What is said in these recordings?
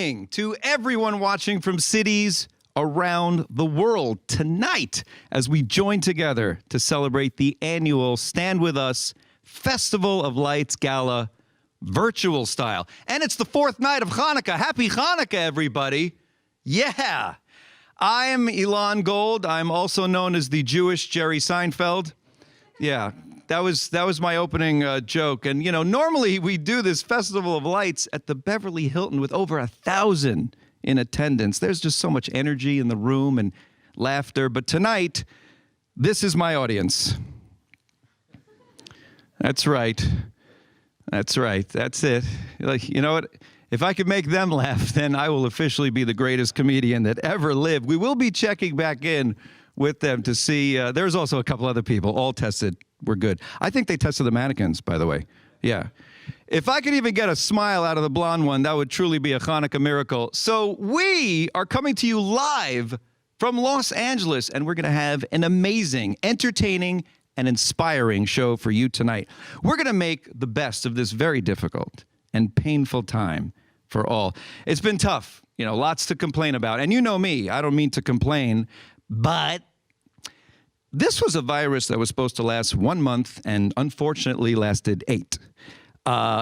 morning to everyone watching from cities around the world tonight as we join together to celebrate the annual Stand With Us Festival of Lights Gala virtual style. And it's the fourth night of Hanukkah. Happy Hanukkah, everybody. Yeah. I'm Elon Gold. I'm also known as the Jewish Jerry Seinfeld. Yeah, that was my opening joke. And, you know, normally we do this Festival of Lights at the Beverly Hilton with over 1,000 in attendance. There's just so much energy in the room and laughter. But tonight, this is my audience. That's right. That's right. That's it. Like, you know what? If I could make them laugh, then I will officially be the greatest comedian that ever lived. We will be checking back in with them to see. There's also a couple other people, all tested. We're good. I think they tested the mannequins, by the way. Yeah. If I could even get a smile out of the blonde one, that would truly be a Hanukkah miracle. So we are coming to you live from Los Angeles, and we're going to have an amazing, entertaining, and inspiring show for you tonight. We're going to make the best of this very difficult and painful time for all. It's been tough, you know, lots to complain about. And you know me, I don't mean to complain, but this was a virus that was supposed to last 1 month and unfortunately lasted 8.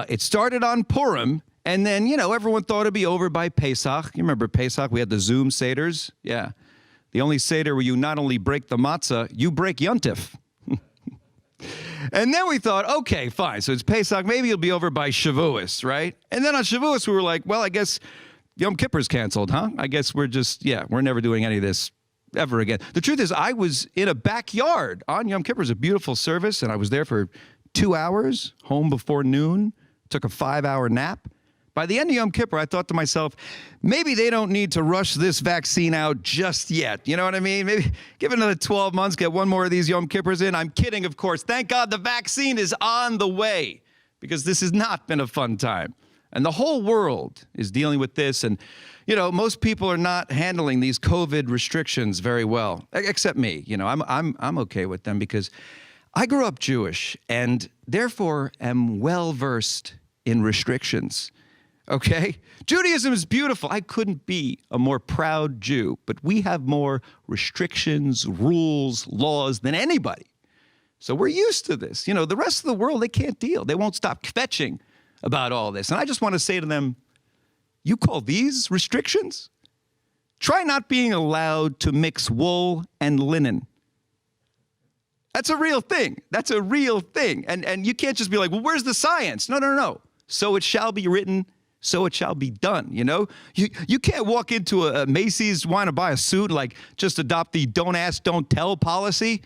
It started on Purim, and then, you know, everyone thought it'd be over by Pesach. You remember Pesach? We had the Zoom Seders. Yeah. The only Seder where you not only break the matzah, you break Yontif. And then we thought, okay, fine. So it's Pesach. Maybe it'll be over by Shavuos, right? And then on Shavuos, we were like, well, I guess Yom Kippur's canceled, huh? I guess we're never doing any of this ever again. The truth is, I was in a backyard on Yom Kippur. It was a beautiful service, and I was there for 2 hours, home before noon, took a 5-hour nap. By the end of Yom Kippur, I thought to myself, maybe they don't need to rush this vaccine out just yet. You know what I mean? Maybe give it another 12 months, get one more of these Yom Kippurs in. I'm kidding, of course. Thank God the vaccine is on the way, because this has not been a fun time. And the whole world is dealing with this. And, you know, most people are not handling these COVID restrictions very well, except me. You know, I'm okay with them because I grew up Jewish and therefore am well-versed in restrictions. Okay? Judaism is beautiful. I couldn't be a more proud Jew, but we have more restrictions, rules, laws than anybody. So we're used to this. You know, the rest of the world, they can't deal. They won't stop kvetching about all this. And I just want to say to them, you call these restrictions? Try not being allowed to mix wool and linen. That's a real thing. That's a real thing. And you can't just be like, well, where's the science? No, no, no. So it shall be written, so it shall be done, you know? You can't walk into a Macy's, want to buy a suit, like just adopt the don't ask, don't tell policy.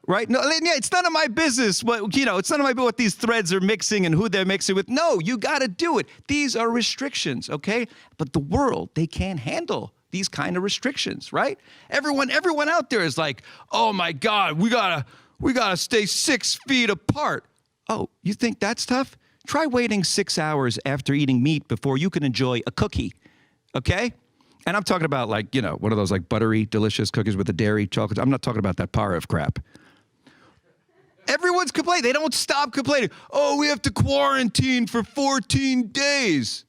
Right? No, yeah, it's none of my business what, you know, it's none of my business what these threads are mixing and who they're mixing with. No, you got to do it. These are restrictions, okay? But the world, they can't handle these kind of restrictions, right? Everyone out there is like, oh my God, we gotta stay 6 feet apart. Oh, you think that's tough? Try waiting 6 hours after eating meat before you can enjoy a cookie, okay? And I'm talking about, like, you know, one of those like buttery, delicious cookies with the dairy chocolate. I'm not talking about that Pareve crap. Everyone's complaining. They don't stop complaining. Oh, we have to quarantine for 14 days.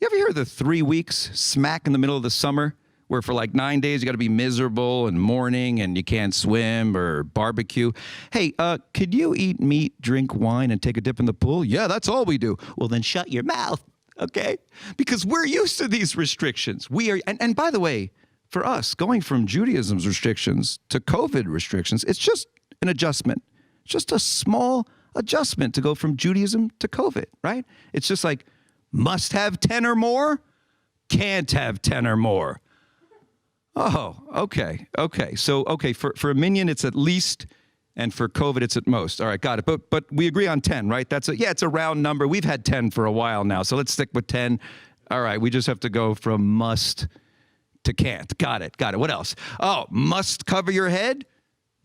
You ever hear of the 3 weeks smack in the middle of the summer where for like 9 days you got to be miserable and mourning and you can't swim or barbecue? Hey, could you eat meat, drink wine, and take a dip in the pool? Yeah, that's all we do. Well, then shut your mouth, okay? Because we're used to these restrictions. We are, and by the way, for us, going from Judaism's restrictions to COVID restrictions, it's just an adjustment. Just a small adjustment to go from Judaism to COVID, right? It's just like, must have 10 or more, can't have 10 or more. Oh, okay. So, okay, for a minyan, it's at least, and for COVID, it's at most. All right, got it. But we agree on 10, right? It's a round number. We've had 10 for a while now, so let's stick with 10. All right, we just have to go from must to can't. Got it. What else? Oh, must cover your head,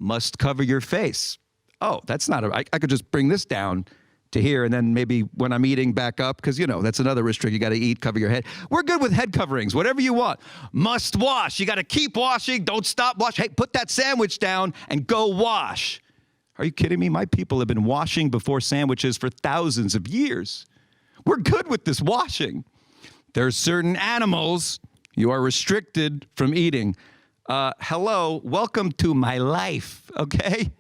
must cover your face. Oh, that's not I could just bring this down to here, and then maybe when I'm eating back up, because, you know, that's another restriction. You got to eat, cover your head. We're good with head coverings, whatever you want. Must wash. You got to keep washing. Don't stop washing. Hey, put that sandwich down and go wash. Are you kidding me? My people have been washing before sandwiches for thousands of years. We're good with this washing. There's certain animals you are restricted from eating. Hello, welcome to my life, okay?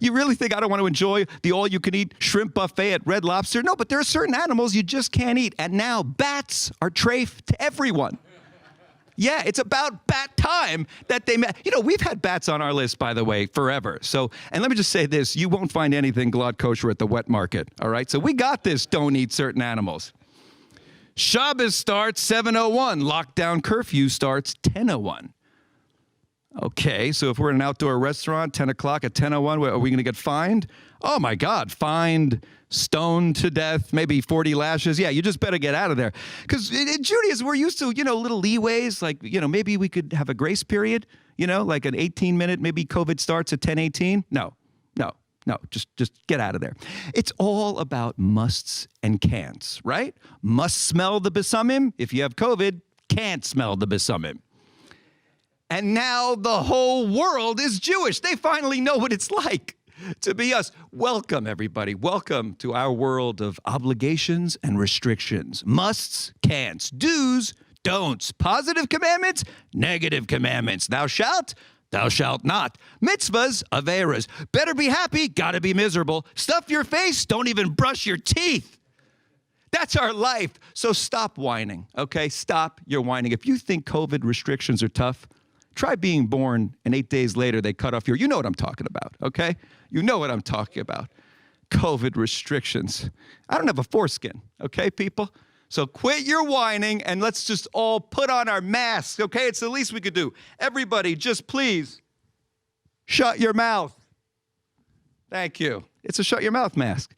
You really think I don't want to enjoy the all-you-can-eat shrimp buffet at Red Lobster? No, but there are certain animals you just can't eat. And now bats are trafe to everyone. Yeah, it's about bat time that they met. You know, we've had bats on our list, by the way, forever. So, and let me just say this. You won't find anything glad kosher at the wet market, all right? So we got this, don't eat certain animals. Shabbos starts 7:01. Lockdown curfew starts 10:01. Okay, so if we're in an outdoor restaurant, 10 o'clock at 10:01, are we going to get fined? Oh, my God, fined, stoned to death, maybe 40 lashes. Yeah, you just better get out of there. Because in Judaism, we're used to, little leeways, like, maybe we could have a grace period, like an 18-minute, maybe COVID starts at 10:18. No, just get out of there. It's all about musts and can'ts, right? Must smell the besumim. If you have COVID, can't smell the besumim. And now the whole world is Jewish. They finally know what it's like to be us. Welcome, everybody. Welcome to our world of obligations and restrictions. Musts, can'ts, do's, don'ts, positive commandments, negative commandments. Thou shalt not. Mitzvahs, averas. Better be happy, gotta be miserable. Stuff your face, don't even brush your teeth. That's our life. So stop whining, okay? Stop your whining. If you think COVID restrictions are tough, try being born and 8 days later they cut off you know what I'm talking about, okay? You know what I'm talking about. COVID restrictions. I don't have a foreskin, okay, people? So quit your whining and let's just all put on our masks, okay? It's the least we could do. Everybody, just please shut your mouth. Thank you. It's a shut your mouth mask.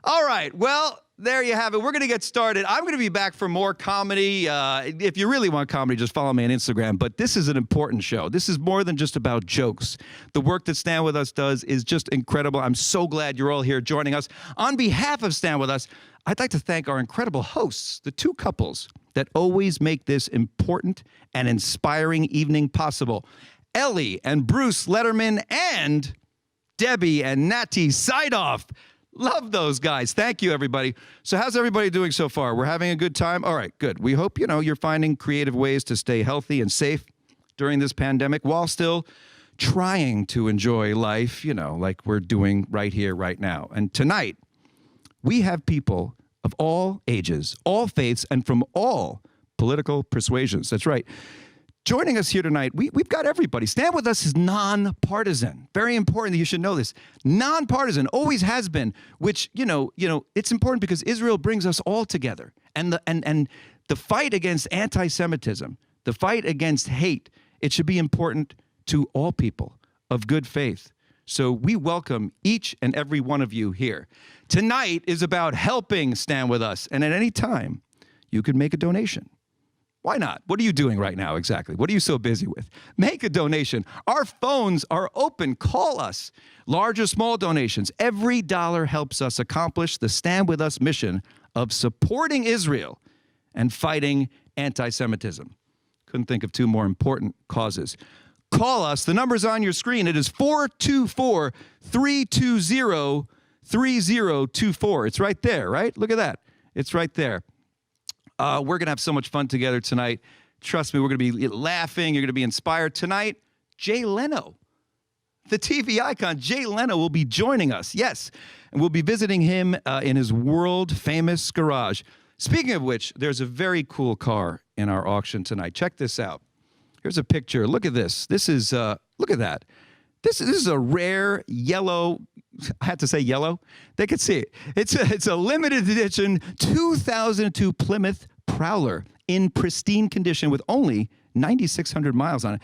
All right, well, there you have it. We're going to get started. I'm going to be back for more comedy. If you really want comedy, just follow me on Instagram. But this is an important show. This is more than just about jokes. The work that Stand With Us does is just incredible. I'm so glad you're all here joining us. On behalf of Stand With Us, I'd like to thank our incredible hosts, the two couples that always make this important and inspiring evening possible. Ellie and Bruce Letterman and Debbie and Nati Seidoff. Love those guys. Thank you, everybody. So how's everybody doing so far? We're having a good time? All right, good. We hope, you're finding creative ways to stay healthy and safe during this pandemic while still trying to enjoy life, like we're doing right here, right now. And tonight, we have people of all ages, all faiths, and from all political persuasions. That's right. Joining us here tonight, we've got everybody. Stand With Us is nonpartisan. Very important that you should know this. Nonpartisan, always has been, which, it's important because Israel brings us all together. And the fight against anti-Semitism, the fight against hate, it should be important to all people of good faith. So we welcome each and every one of you here. Tonight is about helping Stand With Us. And at any time, you can make a donation. Why not? What are you doing right now exactly? What are you so busy with? Make a donation. Our phones are open. Call us. Large or small donations. Every dollar helps us accomplish the Stand With Us mission of supporting Israel and fighting anti-Semitism. Couldn't think of two more important causes. Call us. The number's on your screen. It is 424-320-3024. It's right there, right? Look at that. It's right there. We're going to have so much fun together tonight. Trust me, we're going to be laughing. You're going to be inspired. Tonight, Jay Leno, the TV icon, Jay Leno will be joining us. Yes, and we'll be visiting him in his world-famous garage. Speaking of which, there's a very cool car in our auction tonight. Check this out. Here's a picture. Look at this. This is, look at that. This is a rare yellow, I had to say yellow. They could see it. It's a limited edition 2002 Plymouth Prowler in pristine condition with only 9,600 miles on it.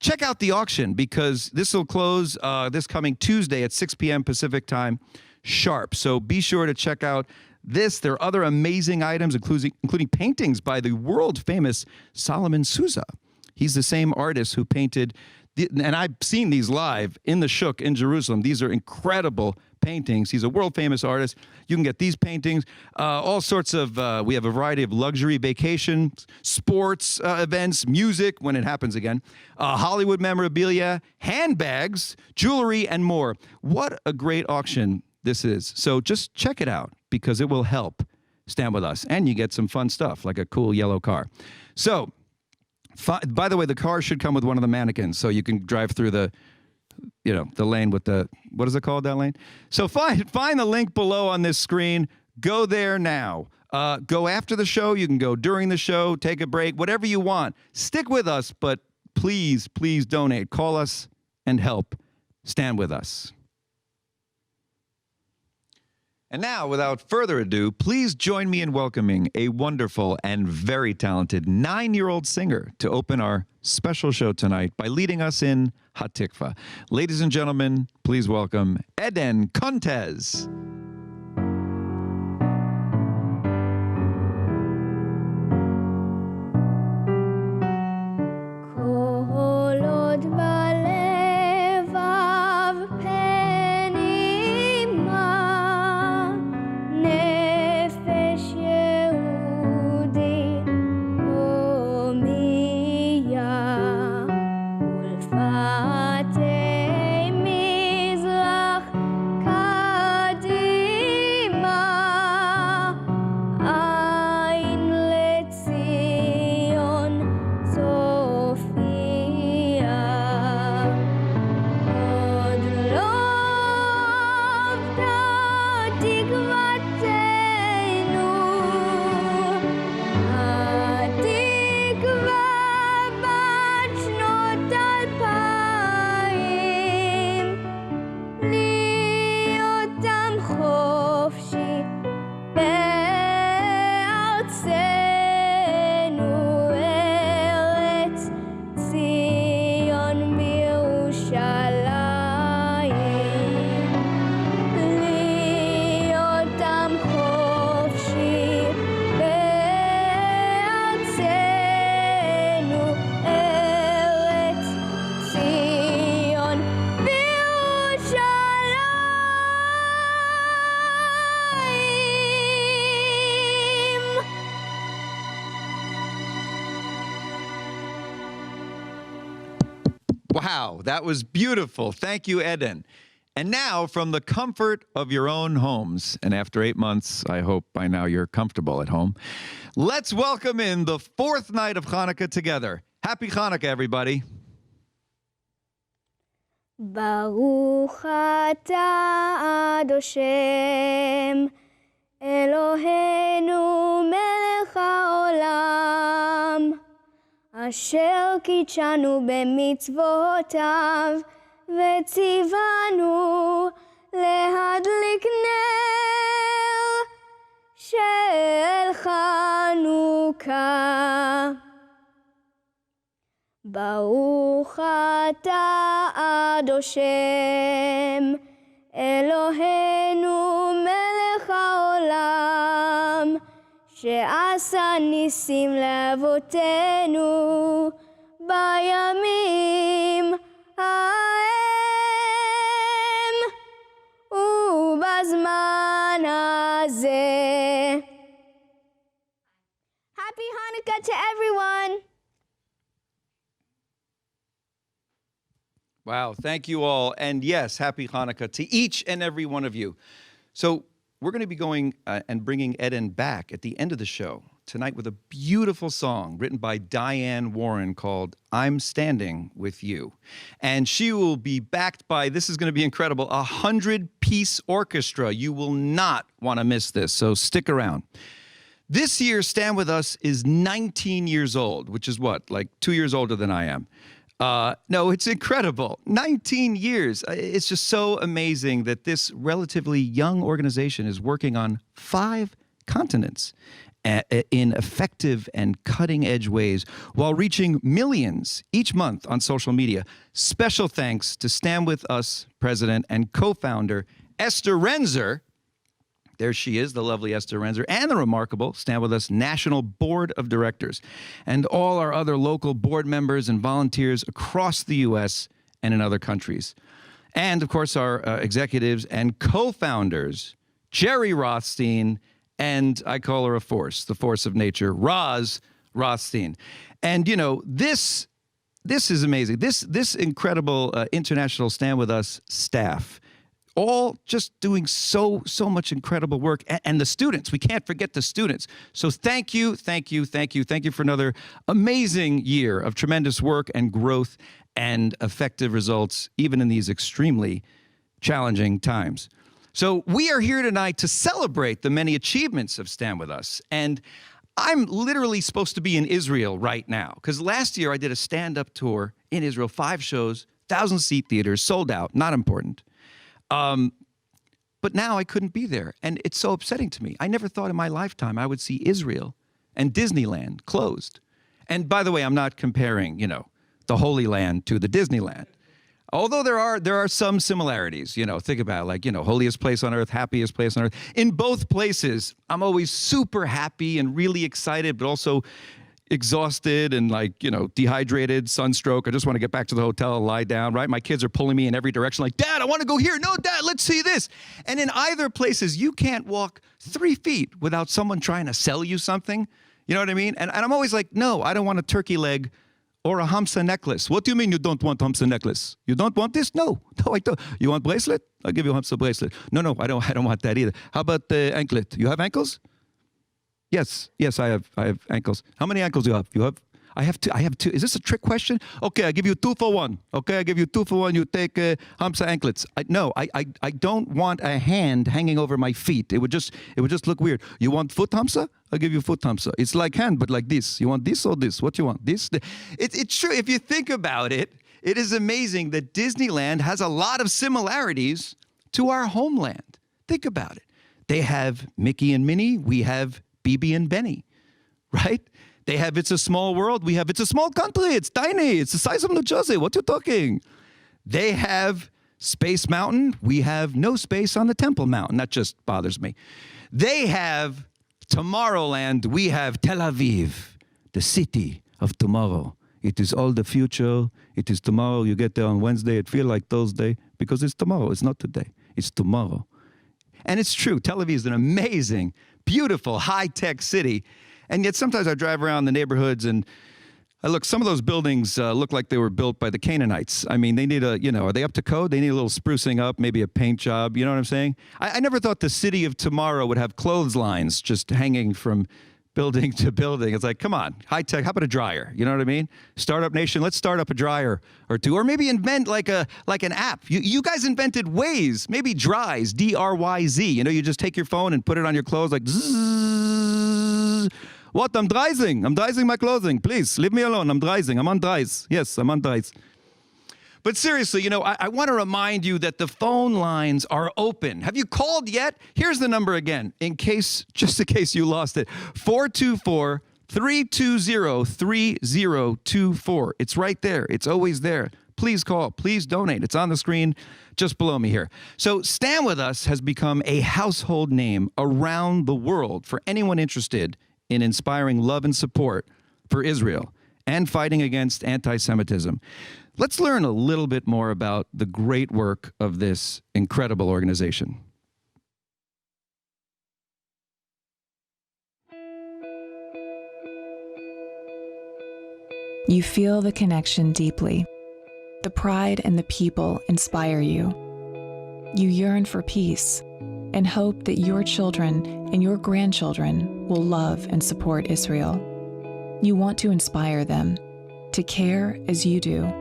Check out the auction because this will close this coming Tuesday at 6 p.m. Pacific time sharp. So be sure to check out this. There are other amazing items, including paintings by the world-famous Solomon Souza. He's the same artist who painted, and I've seen these live in the Shuk in Jerusalem. These are incredible paintings. He's a world-famous artist. You can get these paintings, all sorts of, we have a variety of luxury vacations, sports events, music, when it happens again, Hollywood memorabilia, handbags, jewelry, and more. What a great auction this is. So just check it out because it will help Stand With Us. And you get some fun stuff, like a cool yellow car. So, by the way, the car should come with one of the mannequins, so you can drive through the lane with the, what is it called, that lane? So find the link below on this screen. Go there now. Go after the show. You can go during the show, take a break, whatever you want. Stick with us, but please, please donate. Call us and help. Stand with us. And now, without further ado, please join me in welcoming a wonderful and very talented 9-year-old singer to open our special show tonight by leading us in Hatikva. Ladies and gentlemen, please welcome Eden Kontez. Wow, that was beautiful. Thank you, Eden. And now, from the comfort of your own homes, and after 8 months, I hope by now you're comfortable at home, let's welcome in the 4th night of Hanukkah together. Happy Hanukkah, everybody. Baruch atah Adoshem Eloheinu melech haolam אשר קידשנו במצוותיו וציוונו להדליק נר של חנוכה. ברוך אתה אדושם אלוהינו מלך העולם שעשה ניסים לאבותינו בימים ההם ובזמן הזה. Happy Hanukkah to everyone! Wow, thank you all. And yes, happy Hanukkah to each and every one of you. So we're going to be going and bringing Eden back at the end of the show tonight with a beautiful song written by Diane Warren called I'm Standing With You. And she will be backed by, this is going to be incredible, 100-piece orchestra. You will not want to miss this, so stick around. This year, Stand With Us is 19 years old, which is what, like 2 years older than I am. No, it's incredible. 19 years. It's just so amazing that this relatively young organization is working on 5 continents in effective and cutting-edge ways while reaching millions each month on social media. Special thanks to Stand With Us president and co-founder Esther Renzer. There she is, the lovely Esther Renzer, and the remarkable Stand With Us National Board of Directors, and all our other local board members and volunteers across the U.S. and in other countries. And, of course, our executives and co-founders, Jerry Rothstein, and I call her a force, the force of nature, Roz Rothstein. And, you know, this is amazing. This incredible international Stand With Us staff, all just doing so much incredible work. And the students, we can't forget the students. So thank you for another amazing year of tremendous work and growth and effective results, even in these extremely challenging times. So we are here tonight to celebrate the many achievements of Stand With Us. And I'm literally supposed to be in Israel right now, because last year I did a stand-up tour in Israel, 5 shows, 1,000-seat theaters, sold out, not important. But now I couldn't be there, and it's so upsetting to me. I never thought in my lifetime I would see Israel and Disneyland closed. And by the way, I'm not comparing, the Holy Land to the Disneyland. Although there are some similarities, think about it, holiest place on earth, happiest place on earth. In both places, I'm always super happy and really excited, but also exhausted and dehydrated, sunstroke. I just want to get back to the hotel and lie down, right? My kids are pulling me in every direction like, Dad, I want to go here. No, Dad, let's see this. And in either places, you can't walk 3 feet without someone trying to sell you something. You know what I mean? And I'm always like, no, I don't want a turkey leg or a Hamsa necklace. What do you mean you don't want Hamsa necklace? You don't want this? No, I don't. You want bracelet? I'll give you a Hamsa bracelet. No, I don't want that either. How about the anklet? You have ankles? Yes, I have ankles. How many ankles do you have? I have two. Is this a trick question? Okay, I give you 2 for 1. Okay, I give you 2 for 1. You take Hamsa anklets. I don't want a hand hanging over my feet. It would just look weird. You want foot Hamsa? I'll give you foot Hamsa. It's like hand, but like this. You want this or this? What do you want? This? It's true. If you think about it, it is amazing that Disneyland has a lot of similarities to our homeland. Think about it. They have Mickey and Minnie. We have Bibi and Benny, right? They have It's a Small World. We have It's a Small Country. It's tiny. It's the size of New Jersey. What you talking? They have Space Mountain. We have no space on the Temple Mountain. That just bothers me. They have Tomorrowland. We have Tel Aviv, the city of tomorrow. It is all the future. It is tomorrow. You get there on Wednesday. It feels like Thursday because it's tomorrow. It's not today. It's tomorrow. And it's true. Tel Aviv is an amazing, beautiful, high-tech city. And yet sometimes I drive around the neighborhoods and I look, some of those buildings look like they were built by the Canaanites. I mean, they need are they up to code? They need a little sprucing up, maybe a paint job. You know what I'm saying? I never thought the city of tomorrow would have clotheslines just hanging from building to building. It's like, come on, high tech. How about a dryer? You know what I mean? Startup nation, let's start up a dryer or two, or maybe invent like an app. You guys invented Waze, maybe Dryz, D-R-Y-Z. You just take your phone and put it on your clothes like zzz. What? I'm drying. I'm drying my clothing. Please leave me alone. I'm drying. I'm on Dryz. Yes, I'm on Dryz. But seriously, I want to remind you that the phone lines are open. Have you called yet? Here's the number again, just in case you lost it. 424-320-3024. It's right there. It's always there. Please call. Please donate. It's on the screen just below me here. So Stand With Us has become a household name around the world for anyone interested in inspiring love and support for Israel and fighting against anti-Semitism. Let's learn a little bit more about the great work of this incredible organization. You feel the connection deeply. The pride and the people inspire you. You yearn for peace and hope that your children and your grandchildren will love and support Israel. You want to inspire them to care as you do,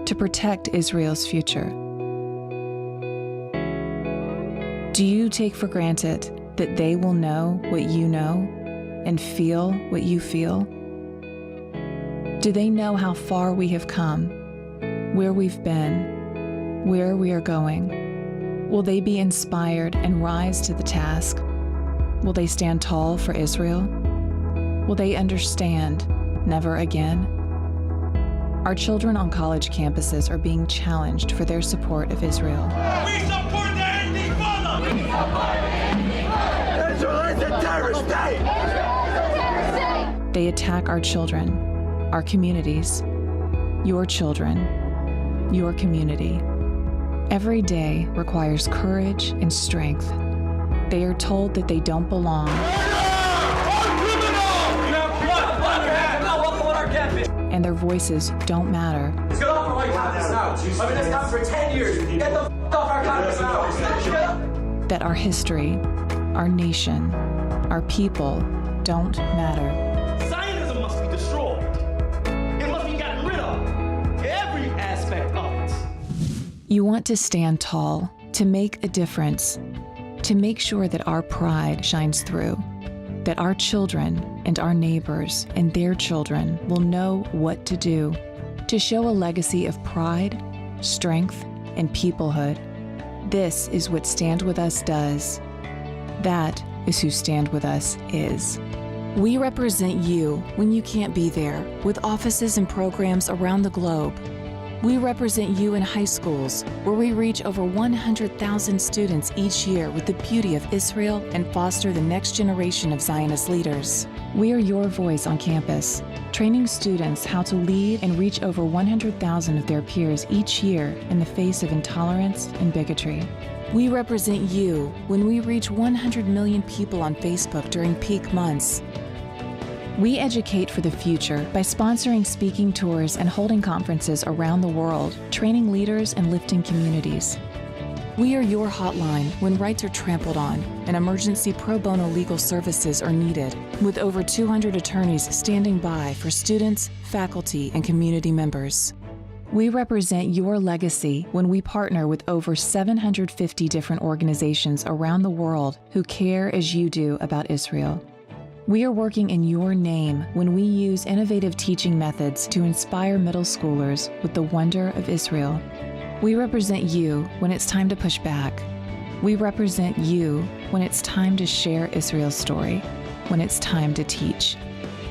to protect Israel's future. Do you take for granted that they will know what you know and feel what you feel? Do they know how far we have come, where we've been, where we are going? Will they be inspired and rise to the task? Will they stand tall for Israel? Will they understand never again? Our children on college campuses are being challenged for their support of Israel. We support the Intifada! We support the Intifada! Israel is a terrorist state! They attack our children, our communities, your children, your community. Every day requires courage and strength. They are told that they don't belong. And their voices don't matter. Get off our campus now. I've been in this campus for 10 years. Get the f*** off our campus now. that our history, our nation, our people don't matter. Zionism must be destroyed. It must be gotten rid of. Every aspect of it. You want to stand tall, to make a difference, to make sure that our pride shines through, that our children and our neighbors and their children will know what to do, to show a legacy of pride, strength, and peoplehood. This is what Stand With Us does. That is who Stand With Us is. We represent you when you can't be there, with offices and programs around the globe. We represent you in high schools, where we reach over 100,000 students each year with the beauty of Israel and foster the next generation of Zionist leaders. We are your voice on campus, training students how to lead and reach over 100,000 of their peers each year in the face of intolerance and bigotry. We represent you when we reach 100 million people on Facebook during peak months. We educate for the future by sponsoring speaking tours and holding conferences around the world, training leaders and lifting communities. We are your hotline when rights are trampled on and emergency pro bono legal services are needed, with over 200 attorneys standing by for students, faculty, and community members. We represent your legacy when we partner with over 750 different organizations around the world who care as you do about Israel. We are working in your name when we use innovative teaching methods to inspire middle schoolers with the wonder of Israel. We represent you when it's time to push back. We represent you when it's time to share Israel's story, when it's time to teach,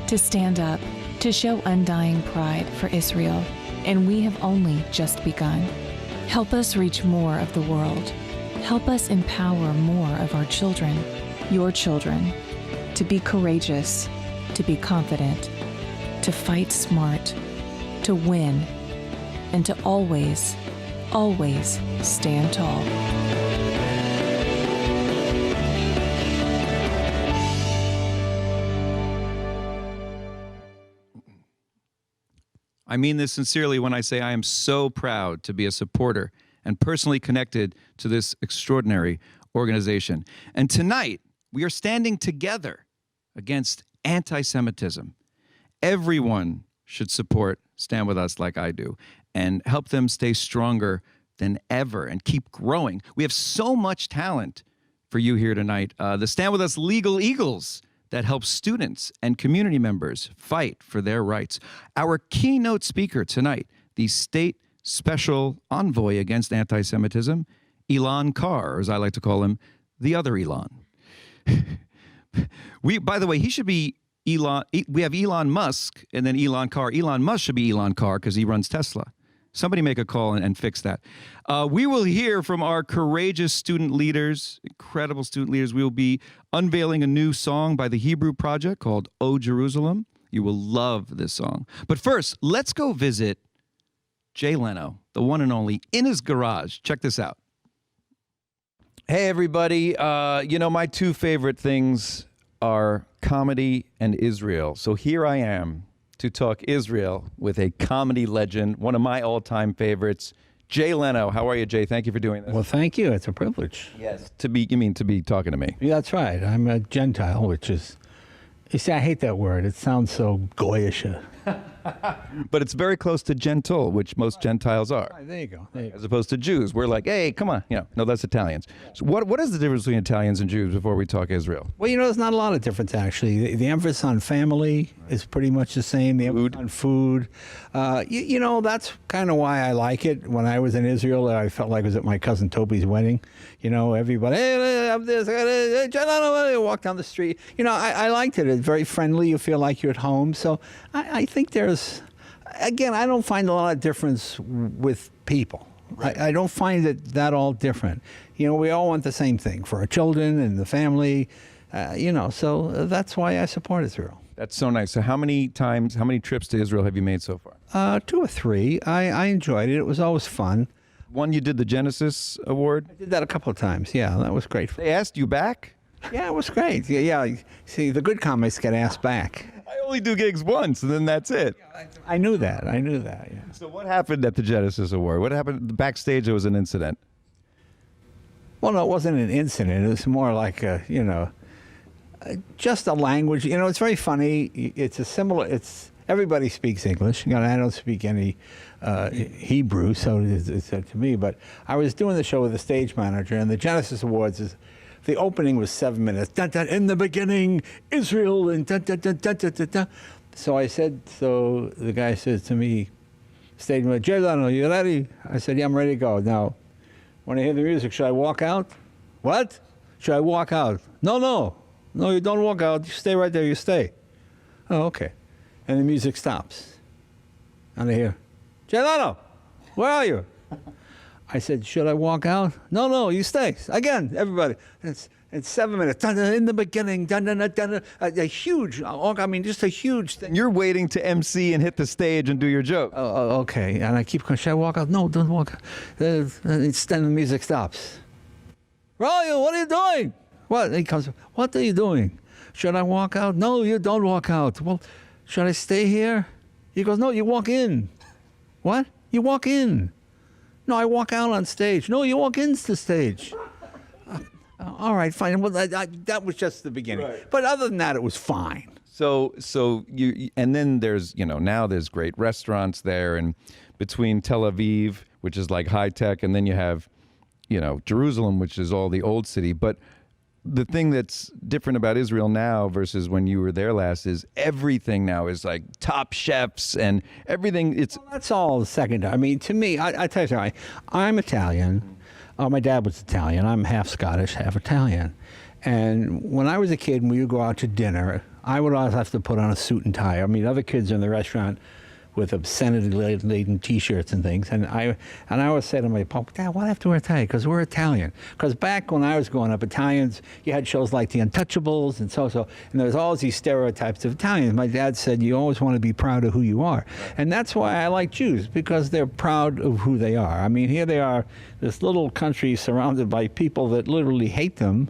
to stand up, to show undying pride for Israel. And we have only just begun. Help us reach more of the world. Help us empower more of our children, your children, to be courageous, to be confident, to fight smart, to win, and to always, always stand tall. I mean this sincerely when I say I am so proud to be a supporter and personally connected to this extraordinary organization. And tonight, we are standing together against anti-Semitism. Everyone should support Stand With Us like I do and help them stay stronger than ever and keep growing. We have so much talent for you here tonight. The Stand With Us Legal Eagles that help students and community members fight for their rights. Our keynote speaker tonight, the State Special Envoy Against Anti-Semitism, Elon Carr, or as I like to call him, the other Elon. By the way, he should be Elon. We have Elon Musk and then Elon Carr. Elon Musk should be Elon Carr because he runs Tesla. Somebody make a call and fix that. We will hear from our courageous student leaders, incredible student leaders. We will be unveiling a new song by the Hebrew Project called O Jerusalem. You will love this song. But first, let's go visit Jay Leno, the one and only, in his garage. Check this out. Hey, everybody. My two favorite things are comedy and Israel. So here I am to talk Israel with a comedy legend, one of my all-time favorites, Jay Leno. How are you, Jay? Thank you for doing this. Well, thank you. It's a privilege. Yes. To be talking to me. Yeah, that's right. I'm a Gentile, which is, you see, I hate that word. It sounds so goyish. But it's very close to gentle, which most Gentiles are. Right, there you go. As opposed to Jews. We're like, hey, come on. No, that's Italians. So what is the difference between Italians and Jews before we talk Israel? Well, there's not a lot of difference, actually. The emphasis on family is pretty much the same. The emphasis on food. That's kind of why I like it. When I was in Israel, I felt like I was at my cousin Toby's wedding. Everybody, hey, have this, walk down the street. I liked it. It's very friendly. You feel like you're at home. So I think there's, again, I don't find a lot of difference with people. Right. I don't find it that all different. We all want the same thing for our children and the family, so that's why I support Israel. That's so nice. So how many trips to Israel have you made so far? 2 or 3. I enjoyed it. It was always fun. One, you did the Genesis Award? I did that a couple of times. Yeah, that was great. They asked you back? Yeah, it was great. Yeah. See, the good comics get asked back. I only do gigs once, and then that's it. I knew that. Yeah. So what happened at the Genesis Award? What happened backstage? There was an incident. Well, no, it wasn't an incident. It was more like a, just a language. It's very funny. It's a similar. Everybody speaks English. I don't speak any Hebrew, so it's to me. But I was doing the show with the stage manager, and the Genesis Awards the opening was 7 minutes. Dun, dun, in the beginning, Israel, and dun, dun, dun, dun, dun, dun, dun. So the guy says to me, stage manager, Jay Leno, you ready? I said, yeah, I'm ready to go. Now, when I hear the music, should I walk out? What? Should I walk out? No, you don't walk out. You stay right there. You stay. Oh, okay. And the music stops. And I hear, Jay Leno, where are you? I said, should I walk out? No, you stay. Again, everybody. It's 7 minutes. Dun, dun, in the beginning. Dun, dun, dun, dun, a huge, just a huge thing. You're waiting to MC and hit the stage and do your joke. Oh, okay. And I keep going, should I walk out? No, don't walk out. Then the music stops. Royal, what are you doing? What? And he comes, what are you doing? Should I walk out? No, you don't walk out. Well, should I stay here? He goes, no, you walk in. What? You walk in. No, I walk out on stage. No, you walk into the stage. All right, fine. Well, that was just the beginning. Right. But other than that, it was fine. So you, and then there's, now there's great restaurants there, and between Tel Aviv, which is like high tech, and then you have, Jerusalem, which is all the old city. But the thing that's different about Israel now versus when you were there last is everything now is like top chefs and everything. That's all secondary. I mean, to me, I tell you something. I'm Italian. My dad was Italian. I'm half Scottish, half Italian. And when I was a kid and we would go out to dinner, I would always have to put on a suit and tie. I mean, other kids in the restaurant with obscenity-laden T-shirts and things. And I always say to my pop, Dad, why do I have to wear a tie? Because we're Italian. Because back when I was growing up, Italians, you had shows like The Untouchables and so. And there was always these stereotypes of Italians. My dad said, you always want to be proud of who you are. And that's why I like Jews, because they're proud of who they are. I mean, here they are, this little country surrounded by people that literally hate them.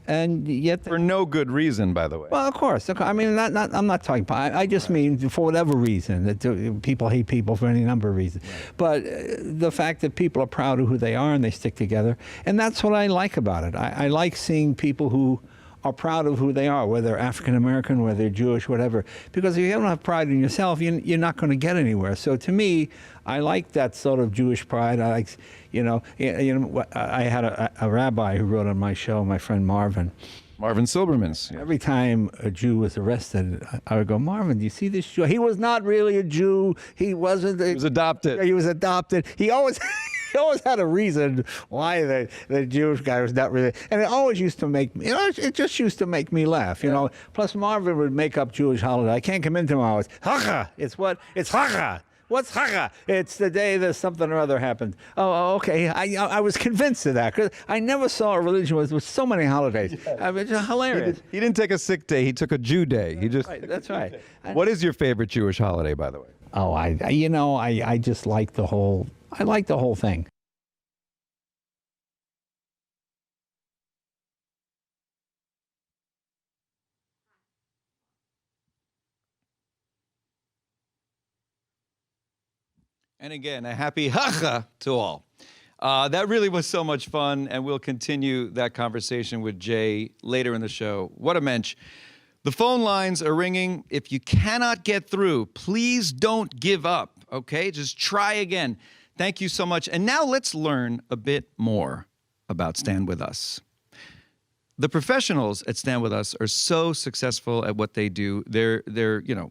And yet, for no good reason, by the way. Well, of course. I mean, I'm not talking. I just mean for whatever reason that people hate people for any number of reasons. But the fact that people are proud of who they are and they stick together, and that's what I like about it. I like seeing people who are proud of who they are, whether they're African American, whether they're Jewish, whatever. Because if you don't have pride in yourself, you're not going to get anywhere. So to me, I like that sort of Jewish pride. I like, I had a rabbi who wrote on my show, my friend Marvin Silberman's. Yeah. Every time a Jew was arrested, I would go, Marvin, do you see this Jew? He was not really a Jew. He wasn't. He was adopted. He was adopted. He always had a reason why the Jewish guy was not really, and it always used to make me, it just used to make me laugh, Plus Marvin would make up Jewish holiday. I can't come in tomorrow. It's Haga. It's Haga. What's Haga? It's the day that something or other happened. Oh, okay. I was convinced of that because I never saw a religion with so many holidays. Yeah. I mean, it's just hilarious. He didn't take a sick day. He took a Jew day. That's right. What is your favorite Jewish holiday, by the way? Oh, I just like the whole. I like the whole thing. And again, a happy Hacha to all. That really was so much fun, and we'll continue that conversation with Jay later in the show. What a mensch. The phone lines are ringing. If you cannot get through, please don't give up, okay? Just try again. Thank you so much. And now let's learn a bit more about Stand With Us. The professionals at Stand With Us are so successful at what they do. They're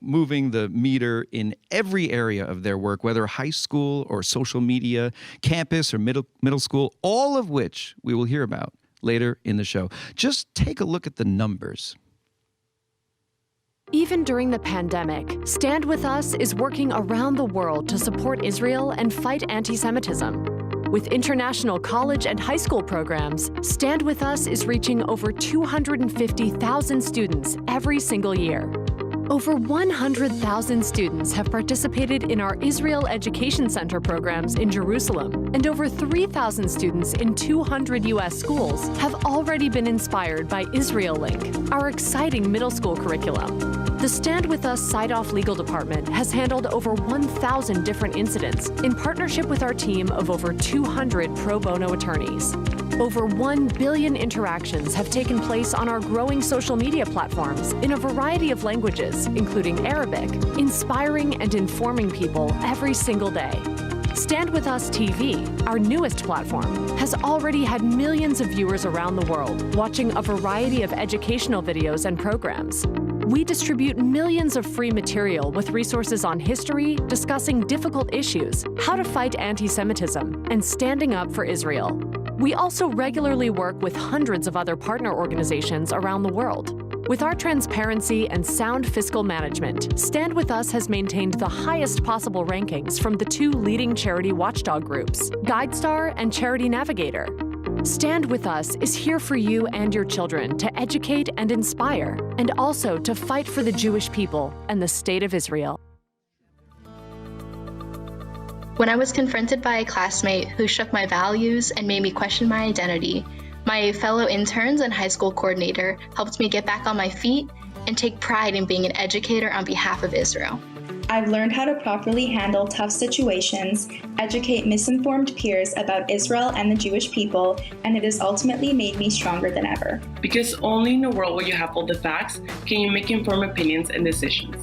moving the meter in every area of their work, whether high school or social media, campus or middle school, all of which we will hear about later in the show. Just take a look at the numbers. Even during the pandemic, Stand With Us is working around the world to support Israel and fight anti-Semitism. With international college and high school programs, Stand With Us is reaching over 250,000 students every single year. Over 100,000 students have participated in our Israel Education Center programs in Jerusalem, and over 3,000 students in 200 U.S. schools have already been inspired by Israel Link, our exciting middle school curriculum. The Stand With Us Side-Off Legal Department has handled over 1,000 different incidents in partnership with our team of over 200 pro bono attorneys. Over 1 billion interactions have taken place on our growing social media platforms in a variety of languages, including Arabic, inspiring and informing people every single day. Stand With Us TV, our newest platform, has already had millions of viewers around the world watching a variety of educational videos and programs. We distribute millions of free material with resources on history, discussing difficult issues, how to fight anti-Semitism, and standing up for Israel. We also regularly work with hundreds of other partner organizations around the world. With our transparency and sound fiscal management, Stand With Us has maintained the highest possible rankings from the 2 leading charity watchdog groups, GuideStar and Charity Navigator. Stand With Us is here for you and your children to educate and inspire, and also to fight for the Jewish people and the State of Israel. When I was confronted by a classmate who shook my values and made me question my identity, my fellow interns and high school coordinator helped me get back on my feet and take pride in being an educator on behalf of Israel. I've learned how to properly handle tough situations, educate misinformed peers about Israel and the Jewish people, and it has ultimately made me stronger than ever. Because only in a world where you have all the facts can you make informed opinions and decisions.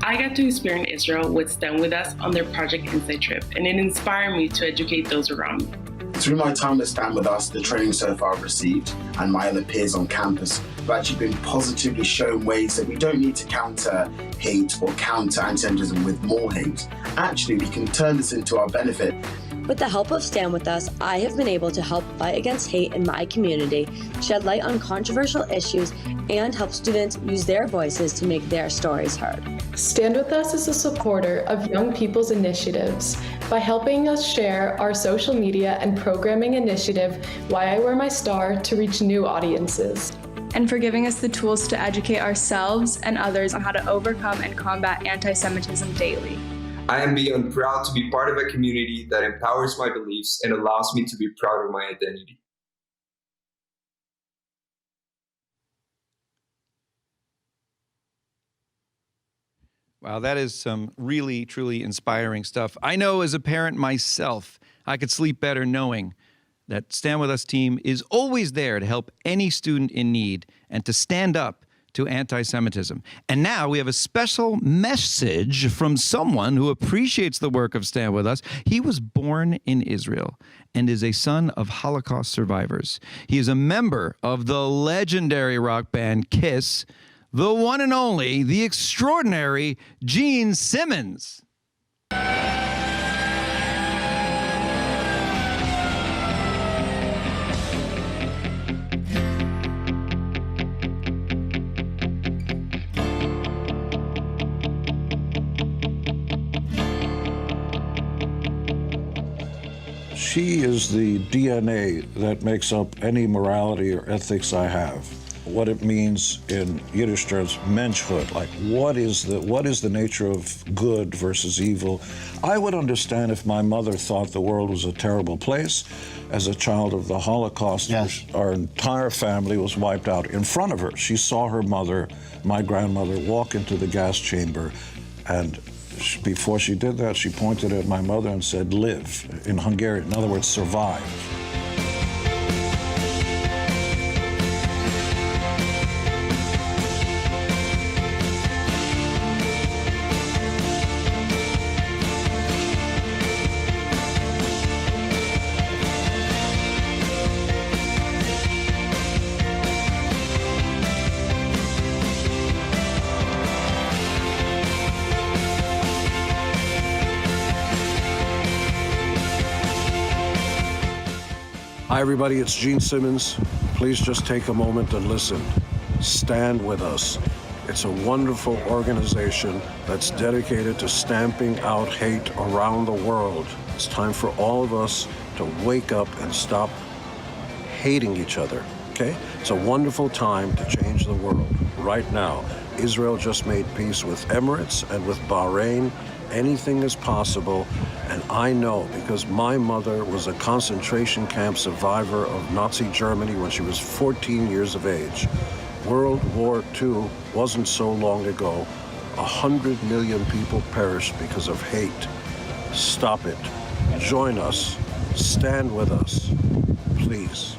I got to experience Israel with Stand With Us on their Project Insight trip, and it inspired me to educate those around me. Through my time at Stand With Us, the training so far I've received, and my other peers on campus have actually been positively shown ways that we don't need to counter hate or counter anti-Semitism with more hate. Actually, we can turn this into our benefit. With the help of Stand With Us, I have been able to help fight against hate in my community, shed light on controversial issues, and help students use their voices to make their stories heard. Stand With Us is a supporter of young people's initiatives by helping us share our social media and programming initiative, Why I Wear My Star, to reach new audiences. And for giving us the tools to educate ourselves and others on how to overcome and combat anti-Semitism daily. I am beyond proud to be part of a community that empowers my beliefs and allows me to be proud of my identity. Wow, that is some really, truly inspiring stuff. I know as a parent myself, I could sleep better knowing that Stand With Us team is always there to help any student in need and to stand up to anti-Semitism. And now we have a special message from someone who appreciates the work of Stand With Us. He was born in Israel and is a son of Holocaust survivors. He is a member of the legendary rock band Kiss, the one and only, the extraordinary Gene Simmons. She is the DNA that makes up any morality or ethics I have. What it means in Yiddish terms, menschhood, like what is the nature of good versus evil. I would understand if my mother thought the world was a terrible place. As a child of the Holocaust, yes, our entire family was wiped out in front of her. She saw her mother, my grandmother, walk into the gas chamber, and before she did that, she pointed at my mother and said, live, in Hungarian, in other words, survive. Hi, everybody, it's Gene Simmons. Please just take a moment and listen. Stand With Us. It's a wonderful organization that's dedicated to stamping out hate around the world. It's time for all of us to wake up and stop hating each other, okay? It's a wonderful time to change the world right now. Israel just made peace with Emirates and with Bahrain. Anything is possible, and I know because my mother was a concentration camp survivor of Nazi Germany when she was 14 years of age. World War II wasn't so long ago. 100 million people perished because of hate. Stop it. Join us. Stand with us. Please.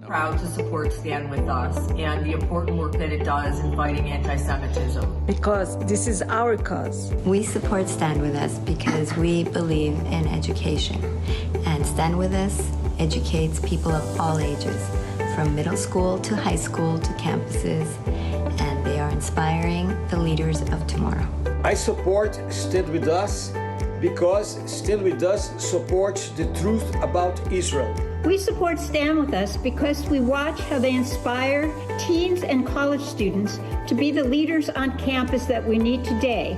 Proud to support Stand With Us and the important work that it does in fighting anti-Semitism. Because this is our cause. We support Stand With Us because we believe in education. And Stand With Us educates people of all ages, from middle school to high school to campuses, and they are inspiring the leaders of tomorrow. I support Stand With Us because Stand With Us supports the truth about Israel. We support Stand With Us because we watch how they inspire teens and college students to be the leaders on campus that we need today,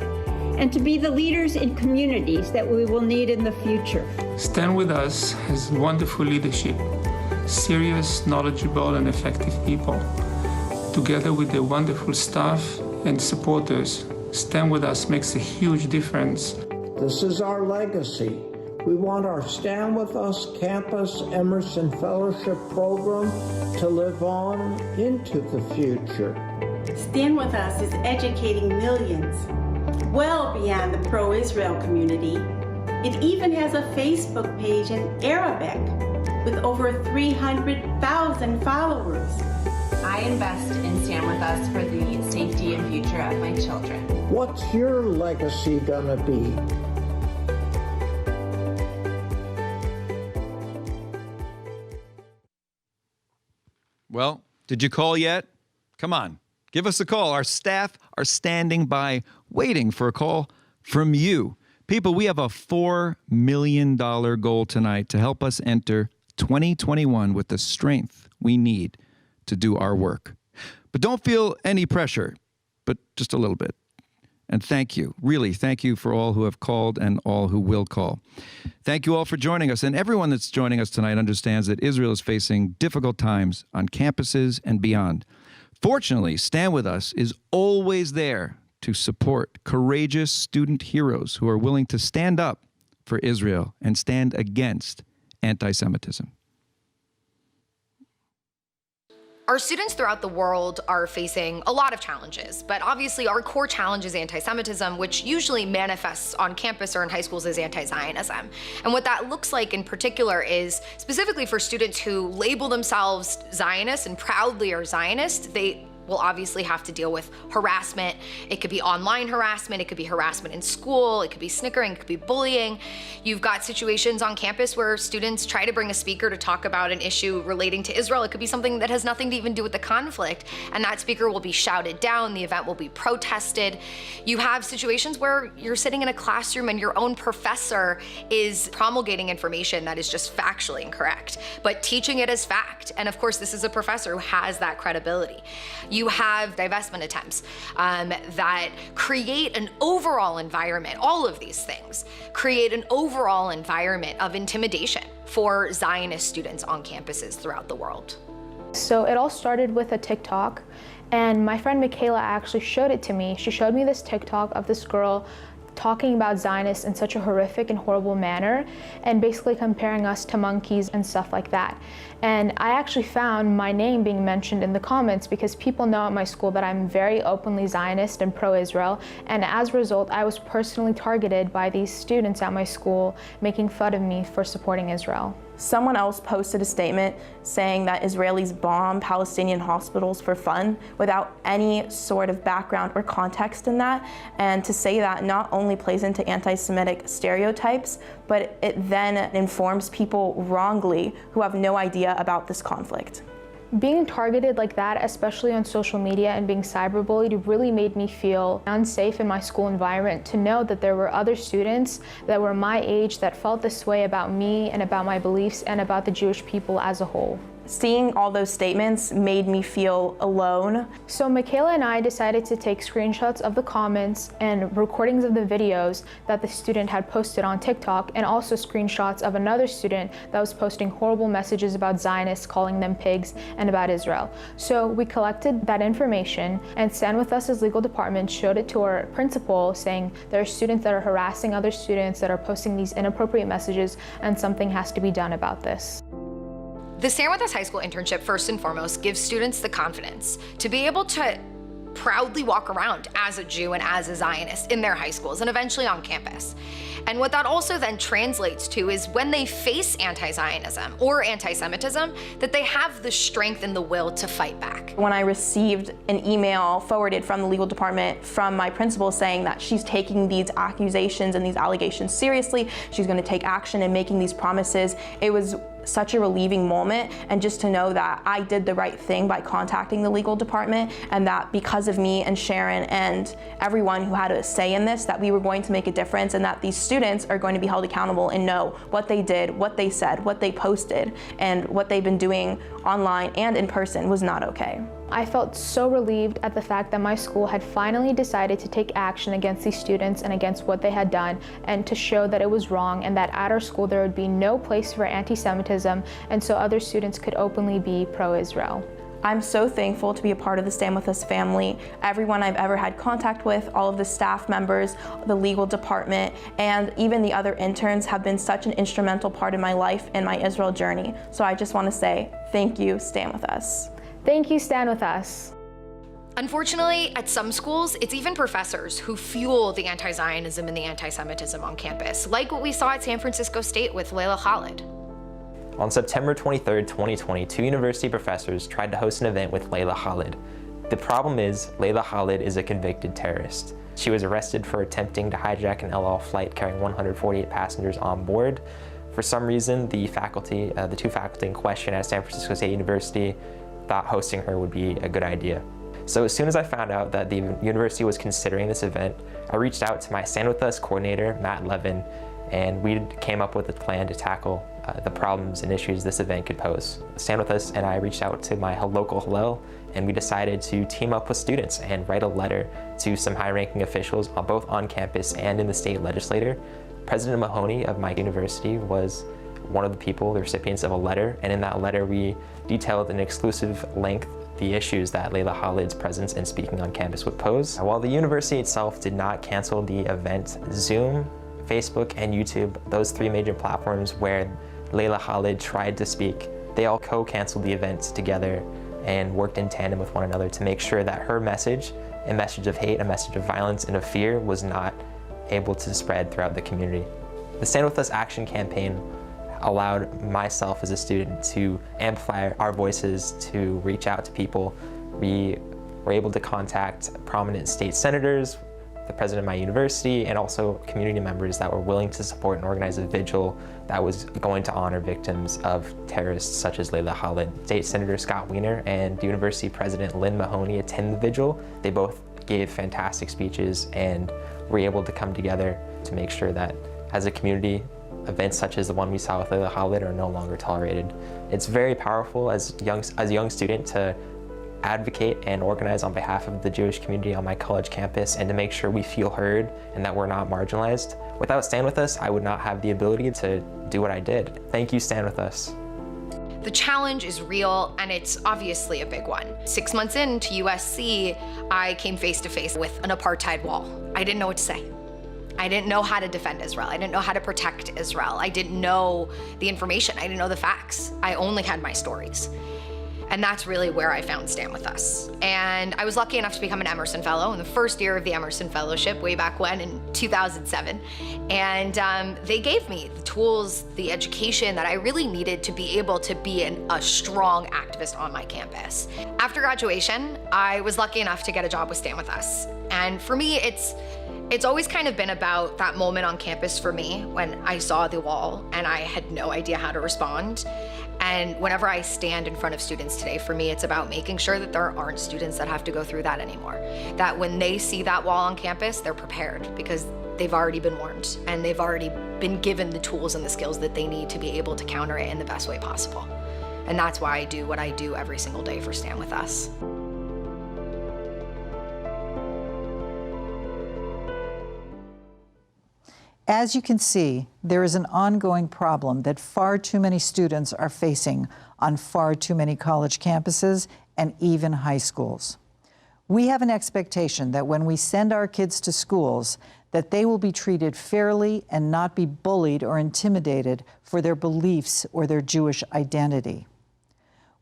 and to be the leaders in communities that we will need in the future. Stand With Us has wonderful leadership, serious, knowledgeable, and effective people. Together with their wonderful staff and supporters, Stand With Us makes a huge difference. This is our legacy. We want our Stand With Us Campus Emerson Fellowship Program to live on into the future. Stand With Us is educating millions, well beyond the pro-Israel community. It even has a Facebook page in Arabic with over 300,000 followers. I invest in Stand With Us for the safety and future of my children. What's your legacy gonna be? Well, did you call yet? Come on, give us a call. Our staff are standing by waiting for a call from you. People, we have a $4 million goal tonight to help us enter 2021 with the strength we need to do our work. But don't feel any pressure, but just a little bit. And thank you, really, thank you for all who have called and all who will call. Thank you all for joining us. And everyone that's joining us tonight understands that Israel is facing difficult times on campuses and beyond. Fortunately, Stand With Us is always there to support courageous student heroes who are willing to stand up for Israel and stand against anti-Semitism. Our students throughout the world are facing a lot of challenges, but obviously our core challenge is anti-Semitism, which usually manifests on campus or in high schools as anti-Zionism. And what that looks like in particular is specifically for students who label themselves Zionists and proudly are Zionists, they will obviously have to deal with harassment. It could be online harassment, it could be harassment in school, it could be snickering, it could be bullying. You've got situations on campus where students try to bring a speaker to talk about an issue relating to Israel. It could be something that has nothing to even do with the conflict, and that speaker will be shouted down, the event will be protested. You have situations where you're sitting in a classroom and your own professor is promulgating information that is just factually incorrect, but teaching it as fact. And of course, this is a professor who has that credibility. You have divestment attempts that create an overall environment, all of these things create an overall environment of intimidation for Zionist students on campuses throughout the world. So it all started with a TikTok, and my friend Michaela actually showed it to me. She showed me this TikTok of this girl talking about Zionists in such a horrific and horrible manner, and basically comparing us to monkeys and stuff like that. And I actually found my name being mentioned in the comments because people know at my school that I'm very openly Zionist and pro-Israel, and as a result, I was personally targeted by these students at my school making fun of me for supporting Israel. Someone else posted a statement saying that Israelis bomb Palestinian hospitals for fun without any sort of background or context in that. And to say that not only plays into anti-Semitic stereotypes, but it then informs people wrongly who have no idea about this conflict. Being targeted like that, especially on social media and being cyberbullied, really made me feel unsafe in my school environment, to know that there were other students that were my age that felt this way about me and about my beliefs and about the Jewish people as a whole. Seeing all those statements made me feel alone. So Michaela and I decided to take screenshots of the comments and recordings of the videos that the student had posted on TikTok, and also screenshots of another student that was posting horrible messages about Zionists, calling them pigs, and about Israel. So we collected that information, and Stand With Us' legal department showed it to our principal, saying there are students that are harassing other students, that are posting these inappropriate messages, and something has to be done about this. The Stand With Us High School internship, first and foremost, gives students the confidence to be able to proudly walk around as a Jew and as a Zionist in their high schools and eventually on campus. And what that also then translates to is when they face anti-Zionism or anti-Semitism, that they have the strength and the will to fight back. When I received an email forwarded from the legal department from my principal saying that she's taking these accusations and these allegations seriously, she's going to take action and making these promises, it was such a relieving moment, and just to know that I did the right thing by contacting the legal department, and that because of me and Sharon and everyone who had a say in this, that we were going to make a difference, and that these students are going to be held accountable and know what they did, what they said, what they posted, and what they've been doing online and in person was not okay. I felt so relieved at the fact that my school had finally decided to take action against these students and against what they had done, and to show that it was wrong and that at our school there would be no place for anti-Semitism, and so other students could openly be pro-Israel. I'm so thankful to be a part of the Stand With Us family. Everyone I've ever had contact with, all of the staff members, the legal department, and even the other interns have been such an instrumental part of my life and my Israel journey. So I just want to say thank you, Stand With Us. Thank you, Stand With Us. Unfortunately, at some schools, it's even professors who fuel the anti-Zionism and the anti-Semitism on campus, like what we saw at San Francisco State with Layla Khalid. On September 23, 2020, 2 university professors tried to host an event with Layla Khalid. The problem is, Layla Khalid is a convicted terrorist. She was arrested for attempting to hijack an El Al flight carrying 148 passengers on board. For some reason, the 2 faculty in question at San Francisco State University thought hosting her would be a good idea. So as soon as I found out that the university was considering this event, I reached out to my Stand With Us coordinator, Matt Levin, and we came up with a plan to tackle the problems and issues this event could pose. Stand With Us and I reached out to my local Hillel, and we decided to team up with students and write a letter to some high-ranking officials both on campus and in the state legislature. President Mahoney of my university was one of the people, the recipients of a letter, and in that letter we detailed in exclusive length the issues that Layla Khalid's presence and speaking on campus would pose. While the university itself did not cancel the event, Zoom, Facebook, and YouTube, those 3 major platforms where Layla Khalid tried to speak, they all co-canceled the event together and worked in tandem with one another to make sure that her message, a message of hate, a message of violence and of fear, was not able to spread throughout the community. The Stand With Us action campaign allowed myself as a student to amplify our voices, to reach out to people. We were able to contact prominent state senators, the president of my university, and also community members that were willing to support and organize a vigil that was going to honor victims of terrorists such as Layla Khalid. State Senator Scott Wiener and University President Lynn Mahoney attended the vigil. They both gave fantastic speeches and were able to come together to make sure that as a community, events such as the one we saw with Layla Khalid are no longer tolerated. It's very powerful as a young student to advocate and organize on behalf of the Jewish community on my college campus and to make sure we feel heard and that we're not marginalized. Without Stand With Us, I would not have the ability to do what I did. Thank you, Stand With Us. The challenge is real, and it's obviously a big one. 6 months into USC, I came face to face with an apartheid wall. I didn't know what to say. I didn't know how to defend Israel. I didn't know how to protect Israel. I didn't know the information. I didn't know the facts. I only had my stories. And that's really where I found Stand With Us. And I was lucky enough to become an Emerson Fellow in the first year of the Emerson Fellowship way back when in 2007. And they gave me the tools, the education that I really needed to be able to be a strong activist on my campus. After graduation, I was lucky enough to get a job with Stand With Us. And for me, it's always kind of been about that moment on campus for me when I saw the wall and I had no idea how to respond. And whenever I stand in front of students today, for me, it's about making sure that there aren't students that have to go through that anymore. That when they see that wall on campus, they're prepared because they've already been warned and they've already been given the tools and the skills that they need to be able to counter it in the best way possible. And that's why I do what I do every single day for Stand With Us. As you can see, there is an ongoing problem that far too many students are facing on far too many college campuses and even high schools. We have an expectation that when we send our kids to schools, that they will be treated fairly and not be bullied or intimidated for their beliefs or their Jewish identity.